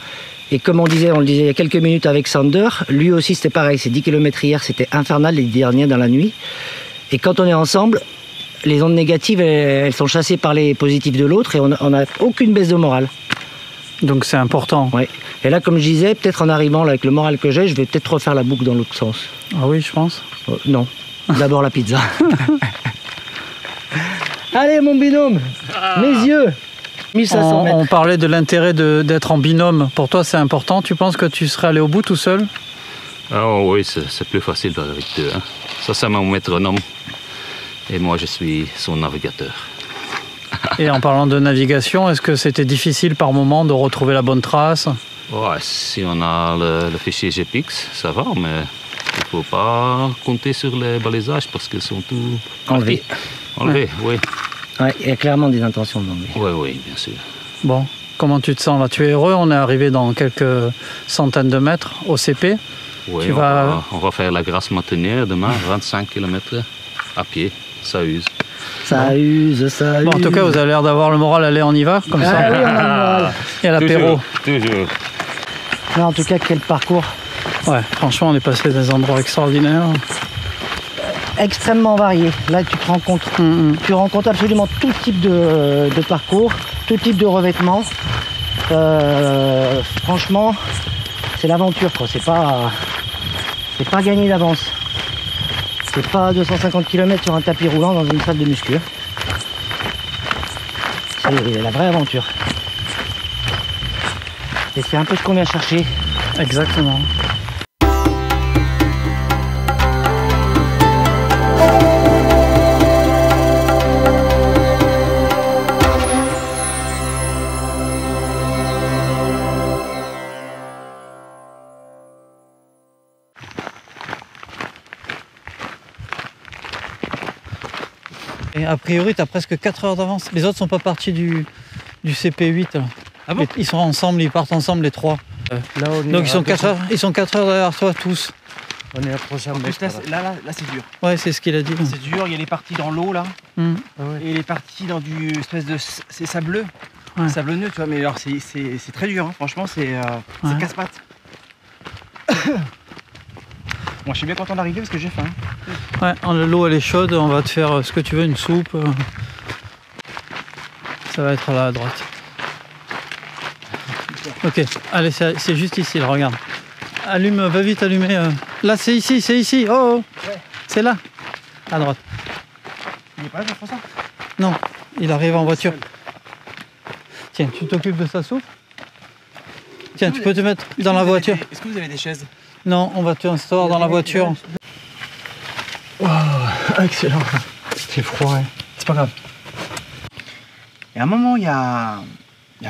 Et comme on le disait il y a quelques minutes avec Sander, lui aussi c'était pareil. Ces 10 km hier, c'était infernal les derniers dans la nuit. Et quand on est ensemble, les ondes négatives, elles sont chassées par les positifs de l'autre et on n'a aucune baisse de morale. Donc c'est important. Oui. Et là, comme je disais, peut-être en arrivant là, avec le moral que j'ai, je vais peut-être refaire la boucle dans l'autre sens. Ah oui, je pense. Non. D'abord la pizza. Allez, mon binôme, mes yeux. 1500 mètres. On parlait de l'intérêt d'être en binôme. Pour toi, c'est important. Tu penses que tu serais allé au bout tout seul? Oh oui, c'est plus facile avec deux. Hein. Ça, c'est mon métronome. Et moi, je suis son navigateur. Et en parlant de navigation, est-ce que c'était difficile par moment de retrouver la bonne trace? Ouais, si on a le fichier GPX, ça va, mais il ne faut pas compter sur les balisages parce qu'ils sont tous enlevés. Enlevés, oui. Ouais, il y a clairement des intentions d'enlever. Oui, oui, bien sûr. Bon, comment tu te sens là? Tu es heureux? On est arrivé dans quelques centaines de mètres au CP. Oui, on va faire la grasse matinière demain, 25 km à pied. Ça use. Ça use, ça use. Bon, en tout cas, vous avez l'air d'avoir le moral. Allez, on y va, comme ça. Oui, on a le moral. Et à l'apéro. Toujours. Non, en tout cas, quel parcours. Ouais, franchement, on est passé des endroits extraordinaires. Extrêmement variés. Là, tu te rends compte. Tu rencontres absolument tout type de parcours, tout type de revêtement. Franchement, c'est l'aventure, quoi. C'est pas gagné d'avance. C'est pas 250 km sur un tapis roulant dans une salle de muscu. C'est la vraie aventure. Et c'est un peu ce qu'on vient chercher. Exactement. Et a priori, tu as presque 4 heures d'avance. Les autres sont pas partis du CP8. Là. Ah bon? Ils sont ensemble, ils partent ensemble les trois. Là, donc ils sont 4 heures derrière toi tous. On est approché en plus. Là, c'est dur. Ouais, c'est ce qu'il a dit. C'est dur, il y a les parties dans l'eau là. Et les parties dans du espèce de. C'est sableux. Ouais. Sablonneux, tu vois, mais alors c'est très dur, hein. Franchement, c'est casse-pattes. Moi, je suis bien content d'arriver parce que j'ai faim. Ouais, l'eau elle est chaude, on va te faire ce que tu veux, une soupe. Ça va être là à droite. Ok, allez, c'est juste ici, là, regarde. Allume, va vite allumer. Là, c'est ici. Oh, ouais. C'est là, à droite. Il est pas là, Jean-François? Non, il arrive en voiture. Tiens, tu t'occupes de sa soupe? Tiens, tu peux te mettre dans la voiture. Est-ce que vous avez des chaises? Non, on va te installer dans la voiture. Oh, excellent. C'est froid, ouais. C'est pas grave. Et à un moment, il y a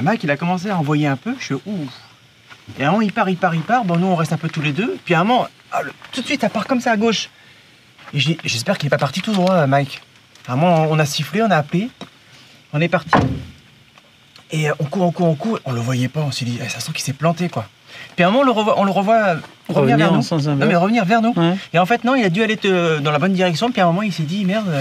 Mike, il a commencé à envoyer un peu. Je suis ouf. Et à un moment, il part. Bon, nous, on reste un peu tous les deux. Puis à un moment, tout de suite, ça part comme ça à gauche. Et j'espère qu'il n'est pas parti tout droit, Mike. À un moment, on a sifflé, on a appelé, on est parti. Et on court, on le voyait pas, on s'est dit, ça sent qu'il s'est planté, quoi. Puis à un moment, on le revoit revenir vers nous. Non, mais revenir vers nous. Ouais. Et en fait, non, il a dû aller dans la bonne direction, puis à un moment, il s'est dit, merde,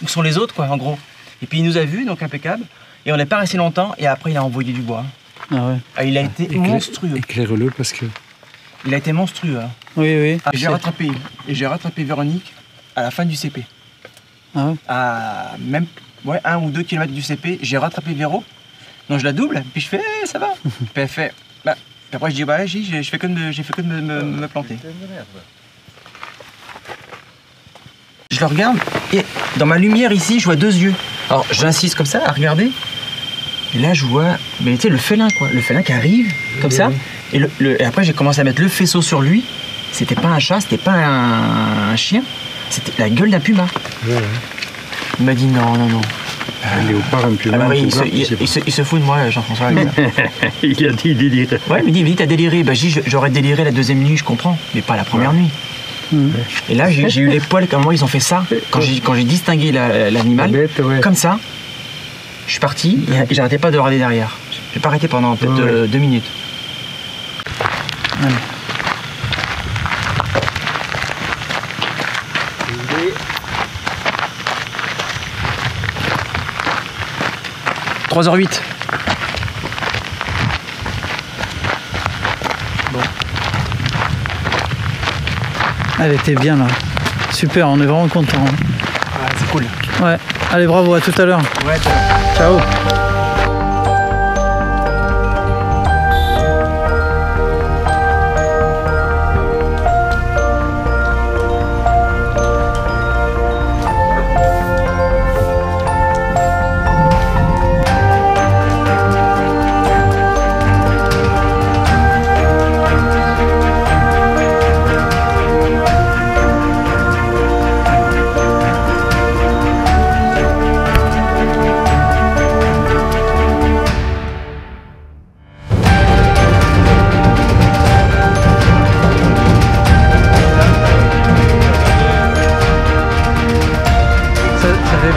où sont les autres, quoi, en gros. Et puis il nous a vus, donc impeccable, et on n'est pas resté longtemps, et après, il a envoyé du bois. Ah ouais. Ah, il a été monstrueux. Éclaire-le, parce que... Il a été monstrueux. Hein. Oui, oui. Ah, j'ai rattrapé Véronique à la fin du CP. Ah ouais. À même 1 ou 2 km du CP, j'ai rattrapé Véro. Donc je la double, puis je fais ça va. Puis elle fait bah. Puis après je dis bah j'ai fait que de me planter. Je le regarde et dans ma lumière ici, je vois 2 yeux. Alors j'insiste comme ça à regarder. Et là je vois, mais tu sais le félin quoi, le félin qui arrive comme ça. Et, et après j'ai commencé à mettre le faisceau sur lui. C'était pas un chat, c'était pas un chien, c'était la gueule d'un puma. Ouais. Il m'a dit non. Un léopard, un puma. Alors, il se fout de moi, Jean-François. Il a dit il délirait. Ouais, il me dit t'as déliré. Bah j'aurais déliré la 2e nuit, je comprends, mais pas la première nuit. Et là j'ai eu les poils, comme moi ils ont fait ça. Quand j'ai distingué l'animal, comme ça, je suis parti et j'arrêtais pas de regarder derrière. J'ai pas arrêté pendant peut-être 2 minutes. Allez. 3h08. Bon. Elle était bien là. Super, on est vraiment content. Hein. Ouais, c'est cool. Ouais. Allez, bravo, à tout à l'heure. Ouais, ciao.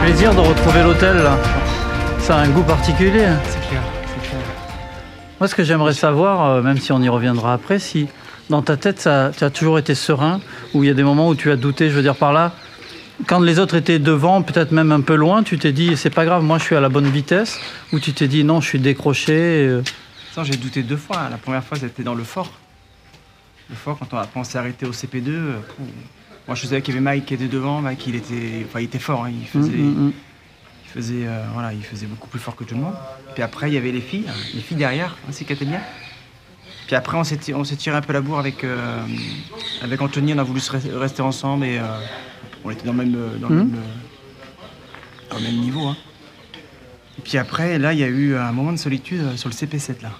Plaisir de retrouver l'hôtel là. Ça a un goût particulier. C'est clair. Moi ce que j'aimerais savoir, même si on y reviendra après, si dans ta tête tu as toujours été serein, ou il y a des moments où tu as douté, je veux dire par là, quand les autres étaient devant, peut-être même un peu loin, tu t'es dit c'est pas grave, moi je suis à la bonne vitesse, ou tu t'es dit non, je suis décroché. Ça, j'ai douté 2 fois. La première fois c'était dans le fort. Le fort, quand on s'est arrêté au CP2. Moi, je savais qu'il y avait Mike qui était devant. Mike, il était fort. Hein. Il faisait beaucoup plus fort que tout le monde. Puis après, il y avait les filles derrière, aussi qui étaient bien. Puis après, on s'est tiré un peu la bourre avec Anthony. On a voulu rester ensemble et on était dans le même niveau. Hein. Et puis après, là, il y a eu un moment de solitude sur le CP7 là.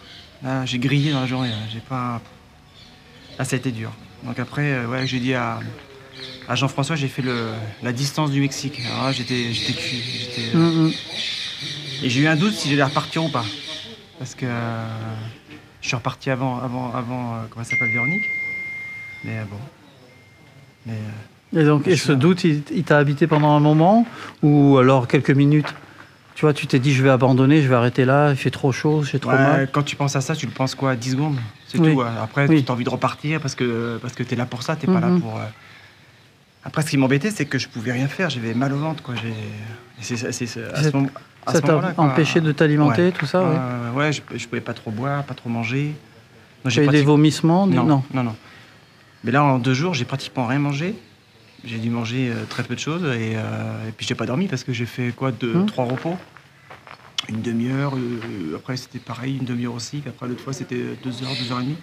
Là, j'ai grillé dans la journée. Là, ça a été dur. Donc après, j'ai dit à Jean-François, j'ai fait la distance du Mexique. Alors là, j'étais cuit. Et j'ai eu un doute si j'allais repartir ou pas. Parce que je suis reparti avant comment elle s'appelle, Véronique. Mais bon. Et donc, ce doute, il t'a habité pendant un moment ou alors quelques minutes? Tu vois, tu t'es dit, je vais abandonner, je vais arrêter là, il fait trop chaud, j'ai trop mal. Quand tu penses à ça, tu le penses quoi, 10 secondes? C'est tout. Après, tu as envie de repartir parce que tu es là pour ça, tu n'es pas là pour... Après, ce qui m'embêtait, c'est que je pouvais rien faire, j'avais mal au ventre, quoi. Ça t'a empêché de t'alimenter, tout ça? Ouais, je pouvais pas trop boire, pas trop manger. Tu as eu des vomissements? Non. Mais là, en 2 jours, j'ai pratiquement rien mangé. J'ai dû manger très peu de choses et puis j'ai pas dormi parce que j'ai fait 3 repos. Une demi-heure, après c'était pareil, une demi-heure aussi, puis après l'autre fois c'était 2 heures, 2h30.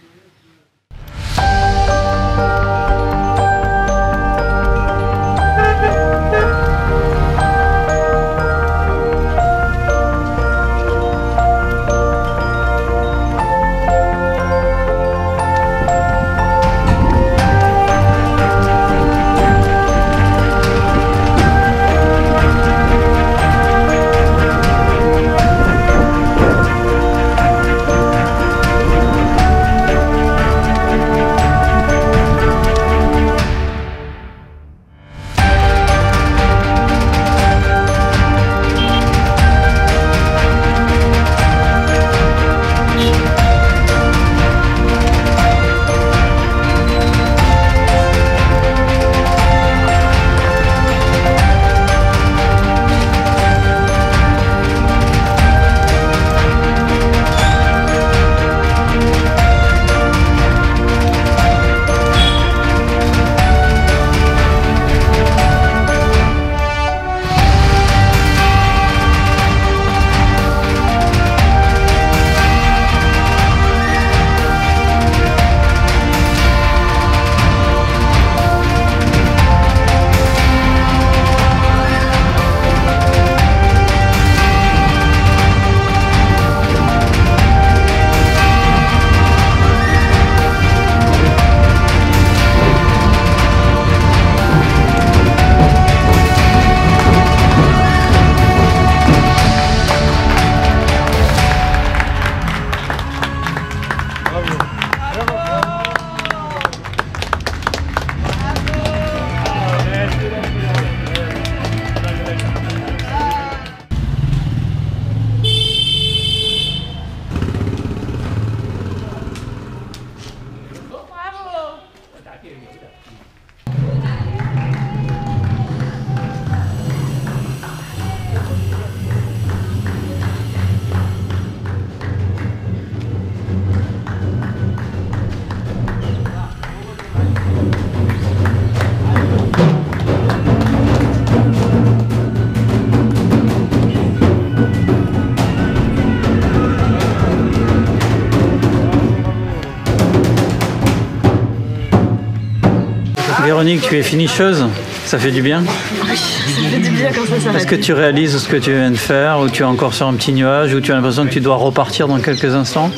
Véronique, tu es finisheuse, ça fait du bien? Oui, ça fait du bien quand ça s'arrête. Est-ce que tu réalises ce que tu viens de faire, ou tu es encore sur un petit nuage, ou tu as l'impression que tu dois repartir dans quelques instants?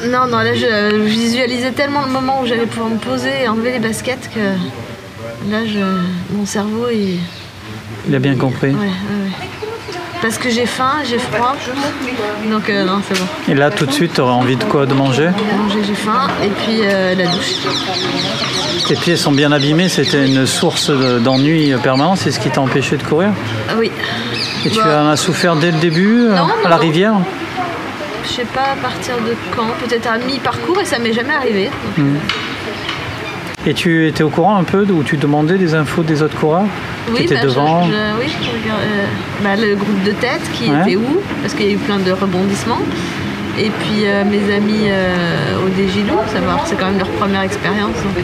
Non, là je visualisais tellement le moment où j'allais pouvoir me poser et enlever les baskets que là mon cerveau il a bien compris. Ouais. Parce que j'ai faim, j'ai froid, donc non, c'est bon. Et là, tout de suite, tu aurais envie de quoi? De manger? Manger, j'ai faim, et puis la douche. Tes pieds sont bien abîmés, c'était une source d'ennui permanent, c'est ce qui t'a empêché de courir? Oui. Et tu en as souffert dès le début, à la rivière? Je sais pas à partir de quand, peut-être à mi-parcours, et ça m'est jamais arrivé. Donc, Et tu étais au courant un peu, où tu demandais des infos des autres coureurs? Oui, tu étais devant? Oui, je regarde le groupe de tête qui était où, parce qu'il y a eu plein de rebondissements. Et puis mes amis au Dégilou, savoir, c'est quand même leur première expérience. Donc,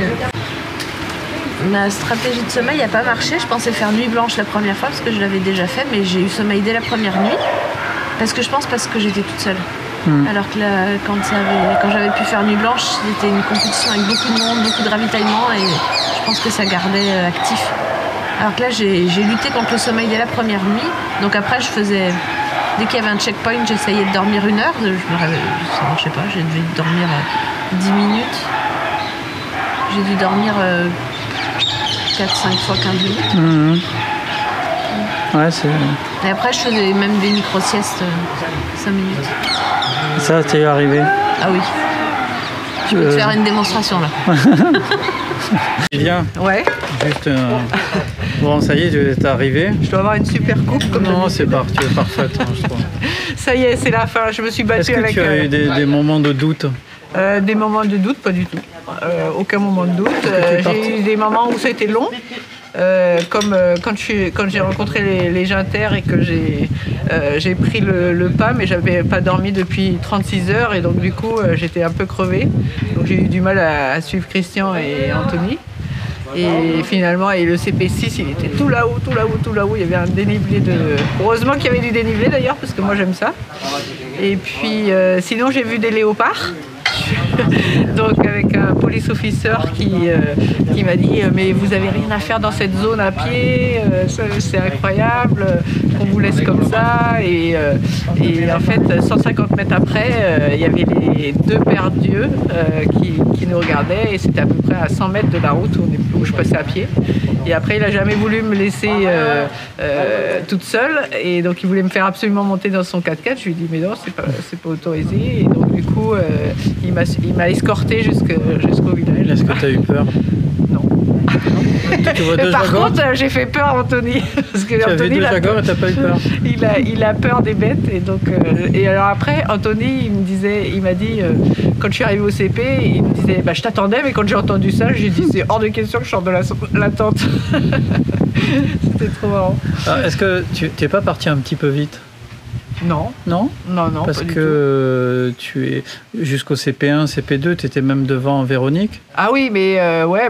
ma stratégie de sommeil n'a pas marché. Je pensais faire nuit blanche la première fois parce que je l'avais déjà fait, mais j'ai eu sommeil dès la première nuit. Parce que j'étais toute seule. Alors que là, quand j'avais pu faire nuit blanche, c'était une compétition avec beaucoup de monde, beaucoup de ravitaillement, et je pense que ça gardait actif. Alors que là, j'ai lutté contre le sommeil dès la première nuit. Donc après, dès qu'il y avait un checkpoint, j'essayais de dormir 1 heure. Ça marchait pas, j'ai dû dormir 10 minutes. J'ai dû dormir 4-5 fois 15 minutes. Ouais, c'est... Et après, je faisais même des micro-siestes 5 minutes. Ça, t'es arrivé? Ah oui. Je peux te faire une démonstration là. Viens. Ouais. Juste bon, ça y est, tu es arrivé. Je dois avoir une super coupe comme non, c'est tu es parfaite, je trouve. Ça y est, c'est la fin. Je me suis battue avec... Est-ce que tu as eu des moments de doute? Des moments de doute, pas du tout. Aucun moment de doute. J'ai eu des moments où c'était long. Comme quand j'ai rencontré les Ginter et que j'ai pris le pas, mais j'avais pas dormi depuis 36 heures et donc du coup j'étais un peu crevée. Donc j'ai eu du mal à suivre Christian et Anthony. Et finalement, le CP6, il était tout là-haut. Il y avait un dénivelé de... Heureusement qu'il y avait du dénivelé d'ailleurs, parce que moi j'aime ça. Et puis sinon j'ai vu des léopards. Donc avec un police officer qui m'a dit mais vous avez rien à faire dans cette zone à pied, c'est incroyable qu'on vous laisse comme ça et en fait 150 mètres après il y avait les 2 paires d'yeux qui nous regardaient et c'était à peu près à 100 mètres de la route où je passais à pied et après il a jamais voulu me laisser toute seule et donc il voulait me faire absolument monter dans son 4x4. Je lui ai dit mais non, c'est pas autorisé et donc du coup il m'a escorté jusqu'au village. Est-ce que tu as eu peur? Non. Tu vois Par contre, j'ai fait peur à Anthony. Parce que tu as vu 2 jaguars et tu n'as pas eu peur? Il a peur des bêtes. Et, donc, et alors après, Anthony, il m'a dit, quand je suis arrivée au CP, il me disait, je t'attendais, mais quand j'ai entendu ça, j'ai dit, c'est hors de question que je sorte de la tente. C'était trop marrant. Est-ce que tu n'es pas parti un petit peu vite? Non. Non? Non. Parce que tu es jusqu'au CP1, CP2, tu étais même devant Véronique? Ah oui, mais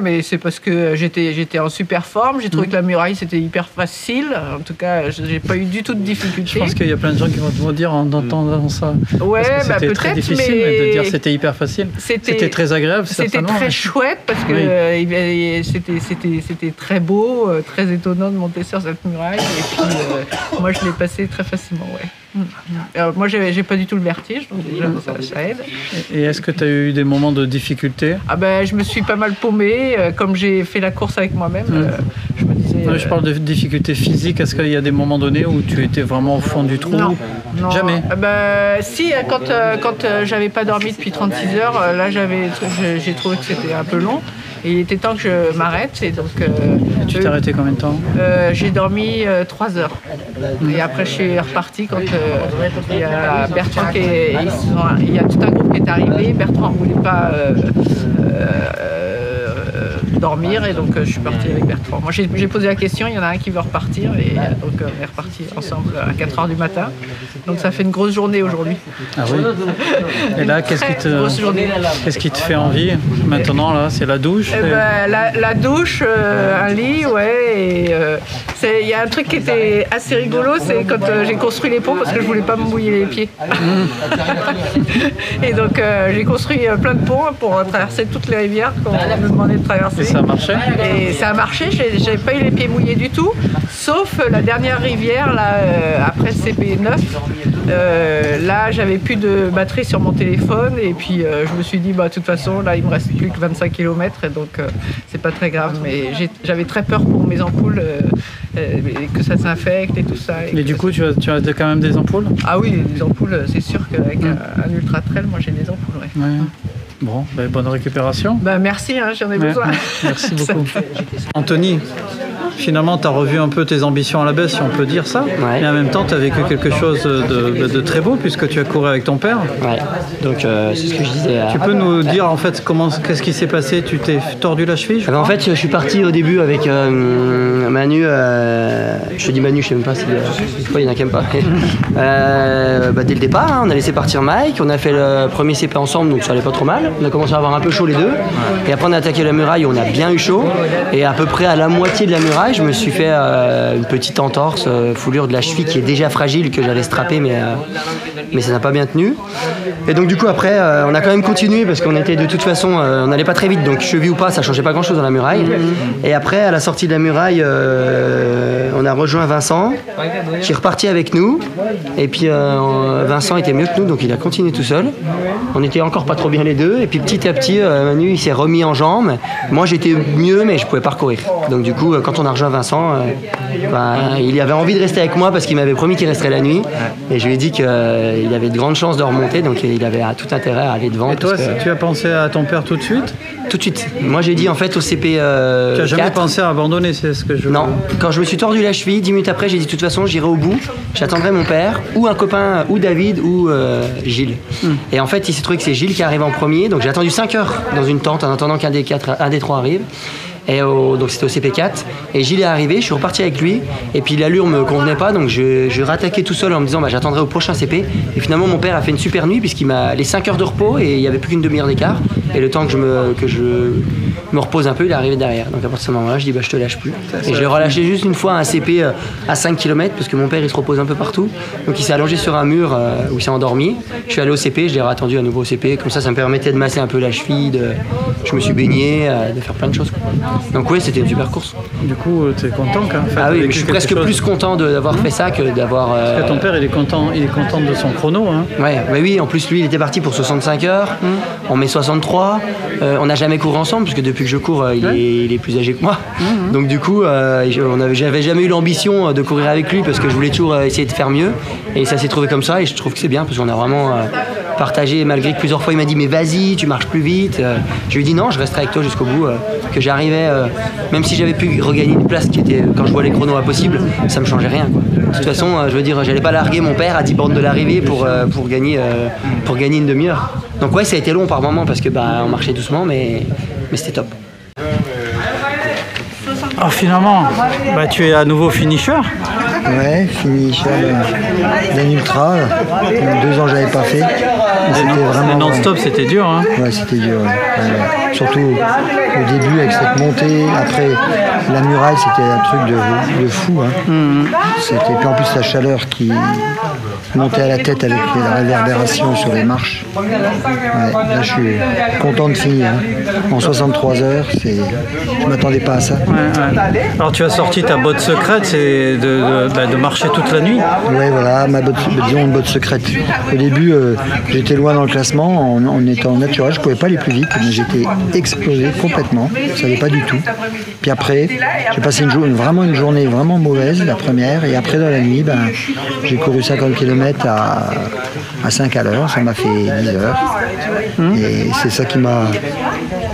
mais c'est parce que j'étais en super forme. J'ai trouvé que la muraille c'était hyper facile. En tout cas, j'ai pas eu du tout de difficulté. Je pense qu'il y a plein de gens qui vont te dire en entendant ça. Ouais, c'était très difficile, mais de dire c'était hyper facile. C'était très agréable. C'était très chouette parce que c'était très beau, très étonnant de monter sur cette muraille. Et puis moi, je l'ai passé très facilement, ouais. Alors, moi j'ai pas du tout le vertige donc déjà ça aide. Et est-ce que tu as eu des moments de difficulté? Ah je me suis pas mal paumée comme j'ai fait la course avec moi-même. Je me disais. Je parle de difficultés physiques. Est-ce qu'il y a des moments donnés où tu étais vraiment au fond du trou? Non. Jamais. Si quand j'avais pas dormi depuis 36 heures, là j'ai trouvé que c'était un peu long. Et il était temps que je m'arrête. Et donc, tu t'es arrêté combien de temps? J'ai dormi 3 heures. Et après, je suis repartie quand il y a Bertrand il y a tout un groupe qui est arrivé. Bertrand ne voulait pas dormir et donc je suis partie avec Bertrand. Moi, j'ai posé la question, il y en a un qui veut repartir et donc on est repartis ensemble à 4h du matin. Donc ça fait une grosse journée aujourd'hui. Ah oui. Et là, qu'est-ce qui te fait envie maintenant là? C'est la douche? La douche, un lit, ouais. Et il y a un truc qui était assez rigolo, c'est quand j'ai construit les ponts parce que je voulais pas me mouiller les pieds. Et donc j'ai construit plein de ponts pour traverser toutes les rivières qu'on me demandait de traverser. Et ça a marché? Et ça a marché, j'avais pas eu les pieds mouillés du tout, sauf la dernière rivière, là, après le CP9. Là, j'avais plus de batterie sur mon téléphone et puis je me suis dit, bah, de toute façon, là, il me reste plus que 25 km et donc c'est pas très grave. Mais j'avais très peur pour mes ampoules, que ça s'infecte et tout ça. Et du coup, tu as quand même des ampoules? Ah oui, des ampoules, c'est sûr qu'avec un ultra trail, moi j'ai des ampoules. Ouais. Ouais. Bon, ben, bonne récupération. Bah, merci, hein, j'en ai besoin. Merci beaucoup. Anthony, finalement, tu as revu un peu tes ambitions à la baisse, si on peut dire ça. Ouais. Et en même temps, tu as vécu quelque chose de très beau puisque tu as couru avec ton père. Ouais, donc c'est ce que je disais. Tu peux nous dire en fait qu'est-ce qui s'est passé? Tu t'es tordu la cheville? En fait, je suis parti au début avec Manu. Je te dis Manu, je sais même pas si il y en a qui n'aiment pas. Dès le départ, hein, on a laissé partir Mike, on a fait le premier CP ensemble, donc ça allait pas trop mal. On a commencé à avoir un peu chaud les deux. Et après, on a attaqué la muraille, on a bien eu chaud. Et à peu près à la moitié de la muraille, je me suis fait une petite entorse, foulure de la cheville qui est déjà fragile, que j'allais strapper, mais ça n'a pas bien tenu. Et donc du coup après, on a quand même continué parce qu'on était de toute façon, on n'allait pas très vite, donc cheville ou pas, ça changeait pas grand chose dans la muraille. Et après, à la sortie de la muraille, on a rejoint Vincent, qui est reparti avec nous. Et puis Vincent était mieux que nous, donc il a continué tout seul. On était encore pas trop bien les deux. Et puis petit à petit, Manu il s'est remis en jambes. Moi j'étais mieux, mais je pouvais pas recourir. Donc du coup, quand on a rejoint Vincent, il avait envie de rester avec moi parce qu'il m'avait promis qu'il resterait la nuit. Et je lui ai dit qu'il avait de grandes chances de remonter, donc il avait tout intérêt à aller devant. Et toi, tu as pensé à ton père tout de suite? Tout de suite. Moi j'ai dit en fait au CP. Tu n'as jamais pensé à abandonner, c'est ce que je veux. Non. Quand je me suis tordu la cheville, 10 minutes après, j'ai dit de toute façon j'irai au bout. J'attendrai mon père, ou un copain, ou David, ou Gilles. Et en fait, il s'est trouvé que c'est Gilles qui arrive en premier, donc j'ai attendu 5 heures dans une tente en attendant qu'un des trois arrive. Et donc c'était au CP4 et Gilles est arrivé, je suis reparti avec lui et puis l'allure me convenait pas, donc je rattaquais tout seul en me disant j'attendrai au prochain CP. Et finalement mon père a fait une super nuit puisqu'il m'a les 5 heures de repos et il y avait plus qu'une demi-heure d'écart, et le temps que je me repose un peu, il est arrivé derrière. Donc à partir de ce moment-là, je dis je te lâche plus. Et je l'ai relâché juste une fois un CP à 5 km parce que mon père il se repose un peu partout. Donc il s'est allongé sur un mur où il s'est endormi. Je suis allé au CP, je l'ai attendu à nouveau au CP, comme ça me permettait de masser un peu la cheville, je me suis baigné, de faire plein de choses. Donc oui, c'était une super course. Du coup, tu es content quand même. Ah oui, mais je suis presque plus content d'avoir fait ça que d'avoir... Parce que ton père, il est content de son chrono. Hein. Ouais, bah oui, en plus lui, il était parti pour 65 heures, on met 63, on n'a jamais couru ensemble, parce que depuis que je cours, il est plus âgé que moi. Donc du coup, j'avais jamais eu l'ambition de courir avec lui, parce que je voulais toujours essayer de faire mieux, et ça s'est trouvé comme ça, et je trouve que c'est bien, parce qu'on a vraiment partagé, malgré que plusieurs fois il m'a dit mais vas-y, tu marches plus vite. Je lui ai dit non, je resterai avec toi jusqu'au bout, que j'arrivais, même si j'avais pu regagner une place qui était, quand je vois les chronos impossibles, ça me changeait rien, quoi. De toute façon, je veux dire, j'allais pas larguer mon père à 10 bornes de l'arrivée pour gagner une demi-heure. Donc ouais, ça a été long par moment parce que on marchait doucement, mais c'était top. Alors finalement, tu es à nouveau finisher. Ouais, finisher d'un ultra. 2 ans j'avais pas fait. Les non-stop, c'était dur. Hein. Ouais, c'était dur. Ouais. Surtout au début avec cette montée. Après la muraille, c'était un truc de fou. Hein. C'était puis en plus la chaleur qui montait à la tête avec la réverbération sur les marches. Ouais, là, je suis content de finir. Hein. En 63 heures, je m'attendais pas à ça. Ouais. Alors tu as sorti ta botte secrète, c'est de marcher toute la nuit. Oui, voilà, ma botte, disons une botte secrète. Au début, j'étais loin dans le classement, en étant naturel, je pouvais pas aller plus vite, mais j'étais explosé complètement, ça n'allait pas du tout. Puis après, j'ai passé vraiment une journée vraiment mauvaise, la première, et après dans la nuit, j'ai couru 50 km à 5 à l'heure, ça m'a fait 10 heures. Et c'est ça qui m'a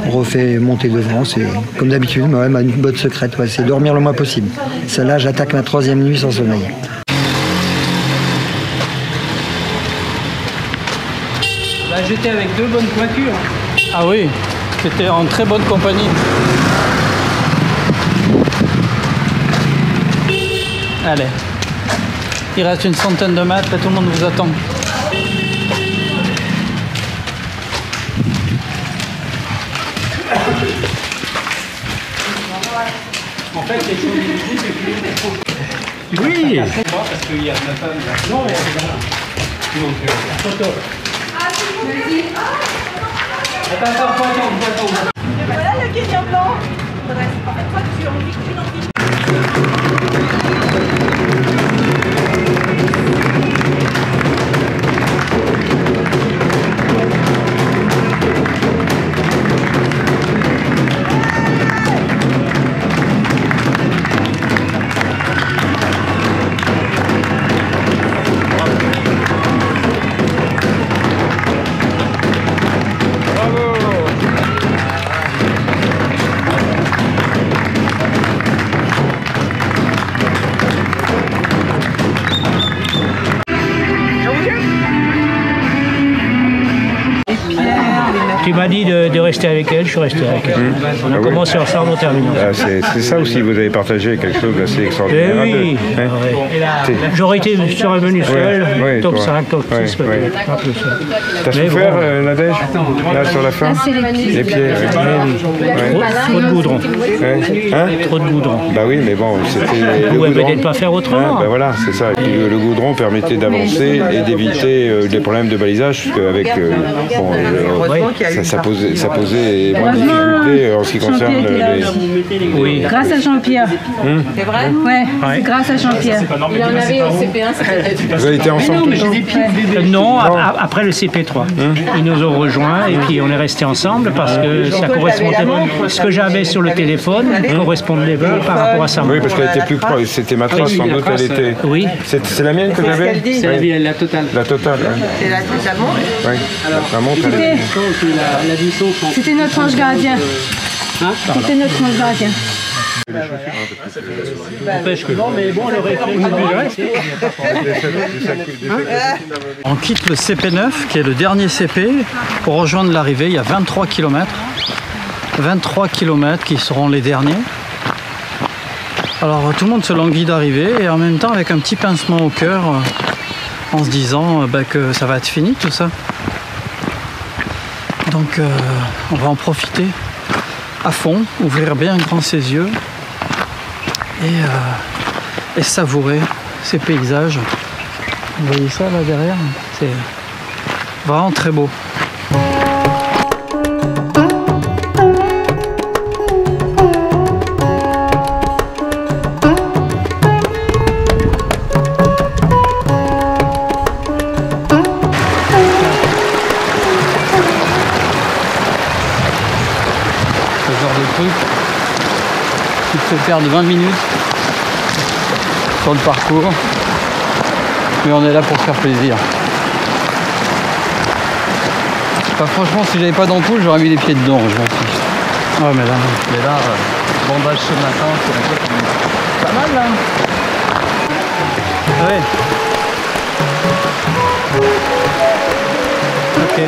refait monter devant, c'est comme d'habitude, ma botte secrète, c'est dormir le moins possible. Celle-là, j'attaque ma 3e nuit sans sommeil. J'étais avec 2 bonnes pointures. Ah oui, c'était en très bonne compagnie. Allez, il reste une centaine de mètres et tout le monde vous attend. En fait, c'est sur les musiques et puis... Oui. Parce qu'il y a sa femme là. Non, c'est là. Donc, photo. Attends. Voilà le Kenya blanc. En fait, toi, tu as envie que tu l'envies. Tu m'as dit de rester avec elle, je suis resté avec elle. On a commencé ensemble, on termine ensemble. C'est ça aussi, vous avez partagé quelque chose d'assez extraordinaire. Oui, j'aurais été revenu seul, top 5, top 6 peut-être, pas plus. T'as souffert, Nadège, là sur la fin? Les pieds, Trop de goudron. Trop de goudron. Bah oui, mais bon, c'était... Vous pouvez peut-être pas faire autrement. Ben voilà, c'est ça. Et puis le goudron permettait d'avancer et d'éviter des problèmes de balisage, parce qu'avec... ça posait moins de difficultés en ce qui concerne les... Oui. Grâce à Jean-Pierre. C'est vrai? Ouais, c'est grâce à Jean-Pierre. Il en avait au CP1. Vous avez été ensemble tout le temps? Non, après le CP3. Ils nous ont rejoints et puis on est restés ensemble parce que ça correspondait. Ce que j'avais sur le téléphone correspondait par rapport à ça. Oui, parce qu'elle était plus proche. C'était ma trace, sans doute. Elle était... Oui. C'est la mienne que j'avais? C'est la totale. La totale, C'est la totale montre? Oui. La montre, elle est... C'était notre ange gardien. C'était notre ange gardien. N'empêche que non, mais bon, le réflexe. On quitte le CP9, qui est le dernier CP, pour rejoindre l'arrivée. Il y a 23 km. 23 km qui seront les derniers. Alors tout le monde se languit d'arriver et en même temps avec un petit pincement au cœur en se disant que ça va être fini tout ça. Donc on va en profiter à fond, ouvrir bien grand ses yeux et savourer ces paysages. Vous voyez ça là derrière? C'est vraiment très beau. Qui te fait perdre 20 minutes sur le parcours, mais on est là pour se faire plaisir. Enfin, franchement, si j'avais pas d'ampoule, j'aurais mis les pieds dedans, je m'en fiche. Ouais, mais là, bandage ce matin, c'est pas mal là. Ouais. Ok.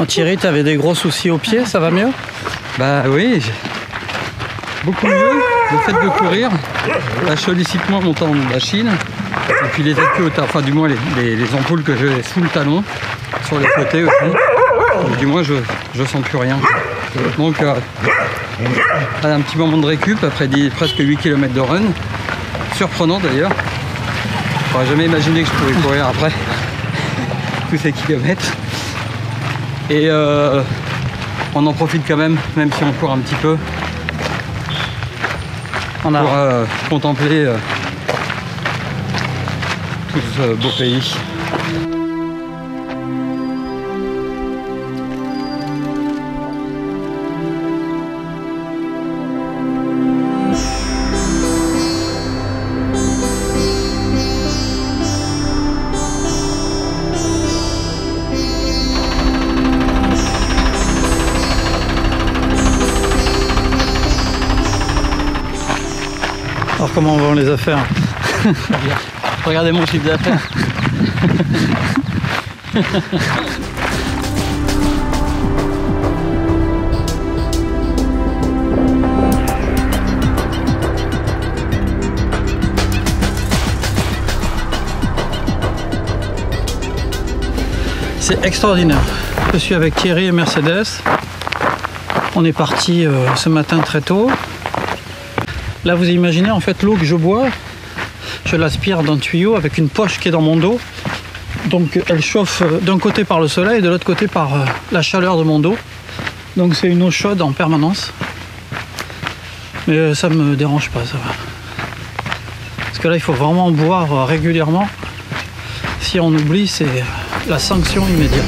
Thierry, tu avais des gros soucis aux pieds, ça va mieux? Bah oui, beaucoup mieux. Le fait de courir, ça sollicite moins mon tendon d'Achille. Et puis les appuis, enfin du moins les ampoules que j'ai sous le talon, sur les côtés aussi. Donc, du moins je sens plus rien. Donc un petit moment de récup après presque 8 km de run. Surprenant d'ailleurs. J'aurais jamais imaginé que je pouvais courir après tous ces kilomètres. Et on en profite quand même si on court un petit peu. pour contempler tout ce beau pays. Alors comment vont les affaires? Regardez mon chiffre d'affaires. C'est extraordinaire. Je suis avec Thierry et Mercedes. On est parti ce matin très tôt. Là, vous imaginez en fait l'eau que je bois, je l'aspire d'un tuyau avec une poche qui est dans mon dos. Donc elle chauffe d'un côté par le soleil et de l'autre côté par la chaleur de mon dos. Donc c'est une eau chaude en permanence. Mais ça me dérange pas, ça va. Parce que là, il faut vraiment boire régulièrement. Si on oublie, c'est la sanction immédiate.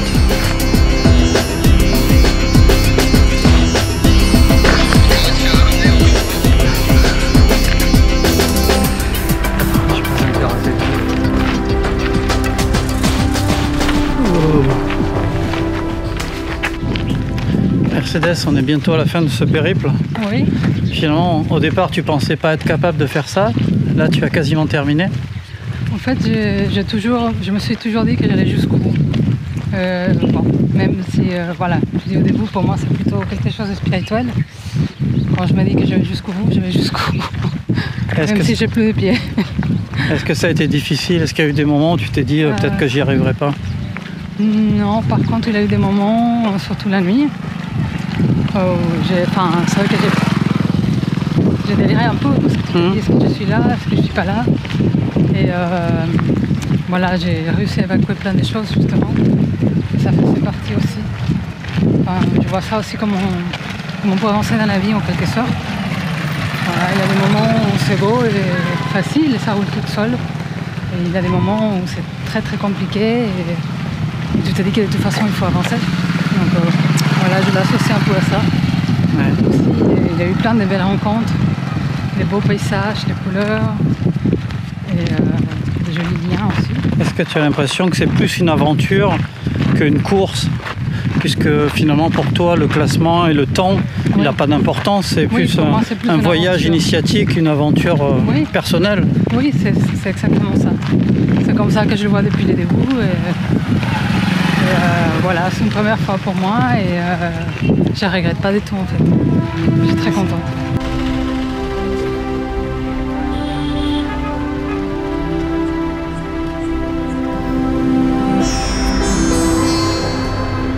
Mercedes, on est bientôt à la fin de ce périple. Oui. Finalement, au départ, tu pensais pas être capable de faire ça. Là, tu as quasiment terminé. En fait, je me suis toujours dit que j'allais jusqu'au bout. Bon, même si, voilà, je dis au début, pour moi, c'est plutôt quelque chose de spirituel. Quand je me dis que je vais jusqu'au bout, je vais jusqu'au bout. Même si j'ai plus de pieds. Est-ce que ça a été difficile? Est-ce qu'il y a eu des moments où tu t'es dit peut-être que j'y arriverai pas? Non, par contre, il y a eu des moments, surtout la nuit, c'est vrai que j'ai déliré un peu parce que tu te dis est-ce que je suis là, est-ce que je suis pas là. Et voilà, j'ai réussi à évacuer plein de choses justement. Et ça faisait partie aussi. Enfin, je vois ça aussi comme on peut avancer dans la vie en quelque sorte. Voilà, il y a des moments où c'est beau et facile et ça roule toute seule. Et il y a des moments où c'est très très compliqué et tu te dis que de toute façon il faut avancer. Donc voilà, je l'associe un peu à ça. Ouais. Aussi, il y a eu plein de belles rencontres, des beaux paysages, des couleurs et des jolis liens aussi. Est-ce que tu as l'impression que c'est plus une aventure qu'une course? Puisque finalement pour toi le classement et le temps, il n'a pas d'importance, c'est plus un voyage initiatique, une aventure personnelle. Oui, c'est exactement ça. C'est comme ça que je le vois depuis le début. Voilà, c'est une première fois pour moi et je ne regrette pas du tout en fait. Je suis très contente.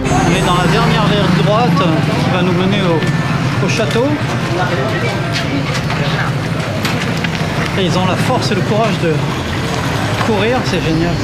On est dans la dernière ligne droite qui va nous mener au château. Et ils ont la force et le courage de courir, c'est génial.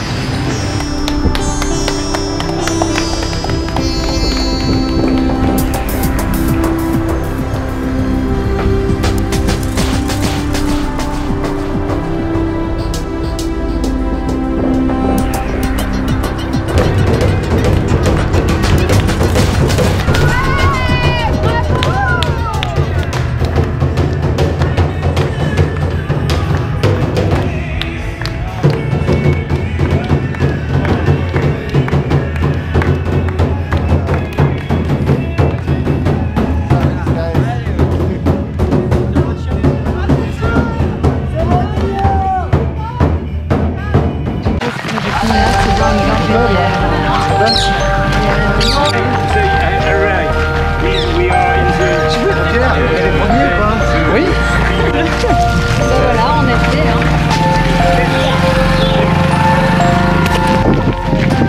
Oui. Voilà, on est fait.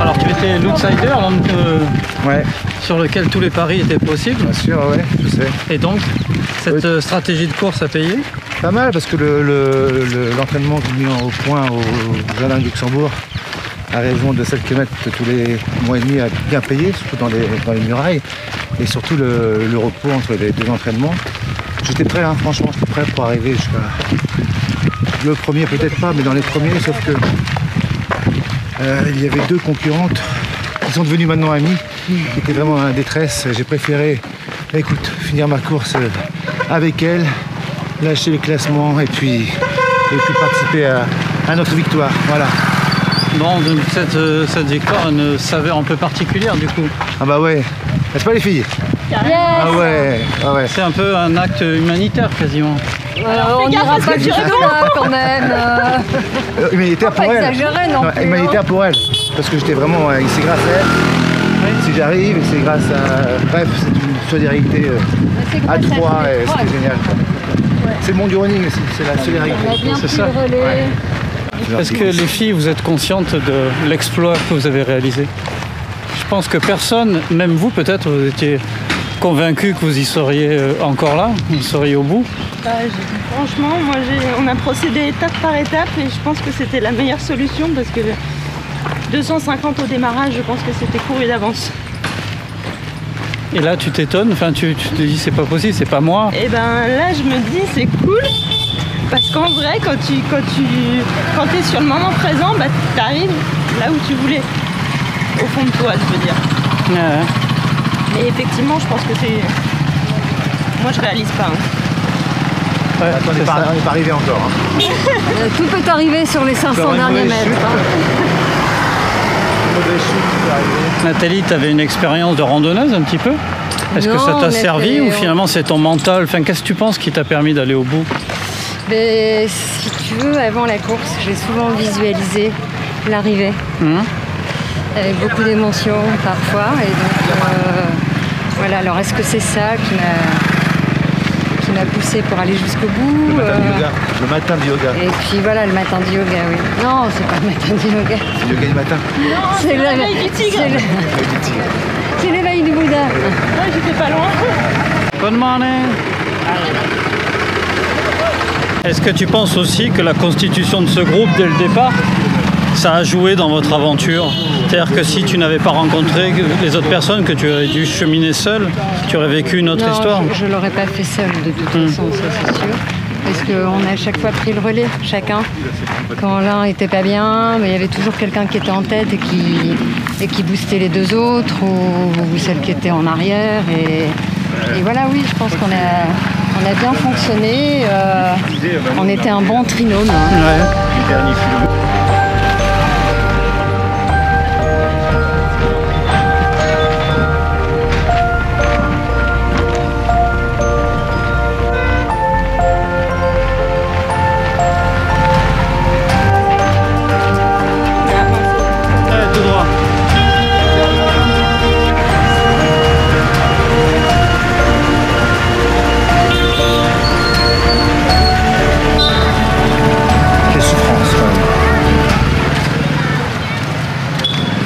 Alors tu étais l'outsider sur lequel tous les paris étaient possibles. Bien sûr, ouais, je sais. Et donc, cette stratégie de course a payé? Pas mal, parce que l'entraînement mis au point au Jardin du Luxembourg, à raison de 7 km tous les mois et demi, a bien payé, surtout dans les murailles. Et surtout le repos entre les deux entraînements. j'étais prêt, hein, franchement, j'étais prêt pour arriver jusqu'à... Le premier, peut-être pas, mais dans les premiers, sauf que il y avait 2 concurrentes qui sont devenues maintenant amies, qui étaient vraiment en détresse. J'ai préféré, écoute, finir ma course avec elles, lâcher le classement et puis participer à notre victoire. Voilà. Bon, donc cette victoire a une saveur un peu particulière du coup. Ah bah ouais, n'est-ce pas les filles? Yes. Ah ouais, ah ouais. C'est un peu un acte humanitaire quasiment. On n'ira pas jusque-là quand même. Humanitaire pour elle. Exagérer non plus. Humanitaire pour elle. Parce que j'étais vraiment. C'est grâce à elle. Si j'arrive, et c'est grâce à. Bref, c'est une solidarité à 3 et c'est génial. Ouais. C'est le monde du running, c'est la solidarité. C'est ça. Ouais. Est-ce que les filles, vous êtes conscientes de l'exploit que vous avez réalisé? Je pense que personne, même vous peut-être, vous étiez convaincu que vous y seriez encore là, vous seriez au bout. Franchement, moi on a procédé étape par étape et je pense que c'était la meilleure solution parce que 250 au démarrage, je pense que c'était couru d'avance. Et là tu t'étonnes, enfin tu te dis c'est pas possible, c'est pas moi. Et ben là je me dis c'est cool parce qu'en vrai quand t'es sur le moment présent, bah t'arrives là où tu voulais, au fond de toi je veux dire. Ouais. Mais effectivement je pense que c'est... Moi je réalise pas. Ouais, on n'est pas arrivé encore. Hein. Tout peut arriver sur les 500 derniers mètres. Nathalie, tu avais une expérience de randonneuse un petit peu? Est-ce que ça t'a servi ou finalement c'est ton mental? Enfin, qu'est-ce que tu penses qui t'a permis d'aller au bout? Mais, si tu veux, avant la course, j'ai souvent visualisé l'arrivée. Avec beaucoup d'émotions parfois. Et donc, voilà, alors est-ce que c'est ça qui m'a poussé pour aller jusqu'au bout? Le matin du yoga. Et puis voilà, le matin du yoga, oui. Non, c'est pas le matin du yoga. C'est le yoga du matin. Non, c'est l'éveil du tigre. C'est l'éveil du Bouddha. Ouais, j'étais pas loin. Good morning. Est-ce que tu penses aussi que la constitution de ce groupe dès le départ, ça a joué dans votre aventure? C'est-à-dire que si tu n'avais pas rencontré les autres personnes, que tu aurais dû cheminer seul, tu aurais vécu une autre histoire? Je ne l'aurais pas fait seul de toute façon, ça c'est sûr. Parce qu'on a à chaque fois pris le relais, chacun. Quand l'un n'était pas bien, mais il y avait toujours quelqu'un qui était en tête et qui boostait les 2 autres, ou celle qui était en arrière. Et voilà, oui, je pense qu'on a bien fonctionné. On était un bon trinôme. Ouais.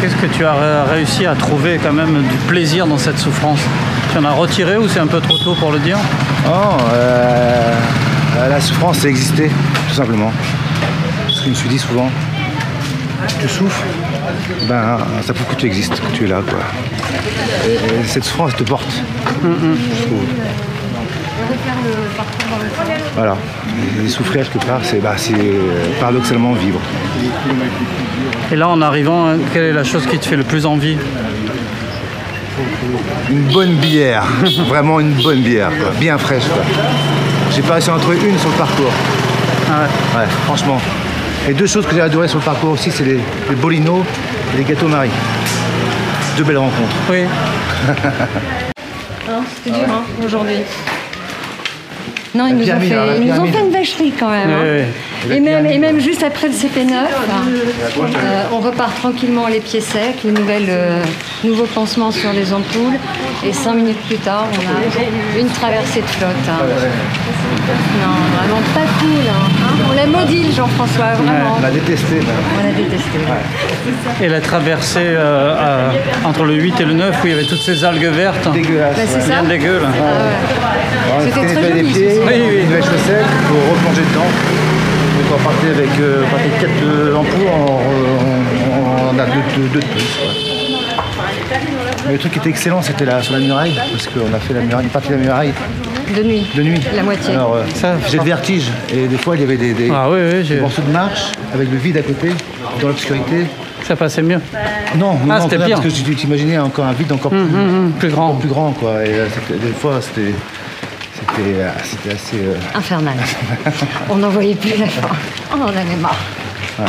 Qu'est-ce que tu as réussi à trouver quand même du plaisir dans cette souffrance? Tu en as retiré ou c'est un peu trop tôt pour le dire? Oh, la souffrance, ça existait, tout simplement. Ce que je me suis dit souvent, si tu souffres, ben, ça prouve que tu existes, que tu es là, quoi. Et cette souffrance te porte, je trouve. Voilà. Et souffrir quelque part, c'est paradoxalement vivre. Et là, en arrivant, quelle est la chose qui te fait le plus envie? Une bonne bière, vraiment une bonne bière, quoi. Bien fraîche, quoi. J'ai pas réussi à en trouver une sur le parcours. Ah ouais. Ouais, franchement. Et 2 choses que j'ai adorées sur le parcours aussi, c'est les bolinos et les gâteaux Marie. 2 belles rencontres. Oui. C'était dur aujourd'hui. Non, ils nous ont fait une vacherie quand même. Oui. Et même juste après le CP9, on repart tranquillement les pieds secs, les nouveaux pansements sur les ampoules. Et 5 minutes plus tard, on a une traversée de flotte. Non, vraiment pas cool. On l'a maudit, Jean-François, vraiment. On l'a détesté. On l'a détesté. Et la traversée entre le 8 et le 9 où il y avait toutes ces algues vertes. Dégueulasse. C'est ça. Bien dégueu là. C'était très joli. Les pieds, une nouvelle chaussette, il faut replonger dedans. Donc on partait avec 4 ampoules, on a 2 de plus. Mais le truc qui était excellent, c'était sur la muraille, parce qu'on a fait une partie de la muraille De nuit. De nuit. La moitié. Alors, j'ai le vertige. Et des fois, il y avait des morceaux de marche avec le vide à côté, dans l'obscurité. Ça passait mieux. Non, c'était pire. Parce que tu t'imaginais encore un vide encore plus grand. Plus grand, quoi. Et des fois, c'était assez... Infernal. On n'en voyait plus la fin. On en avait marre. Ouais.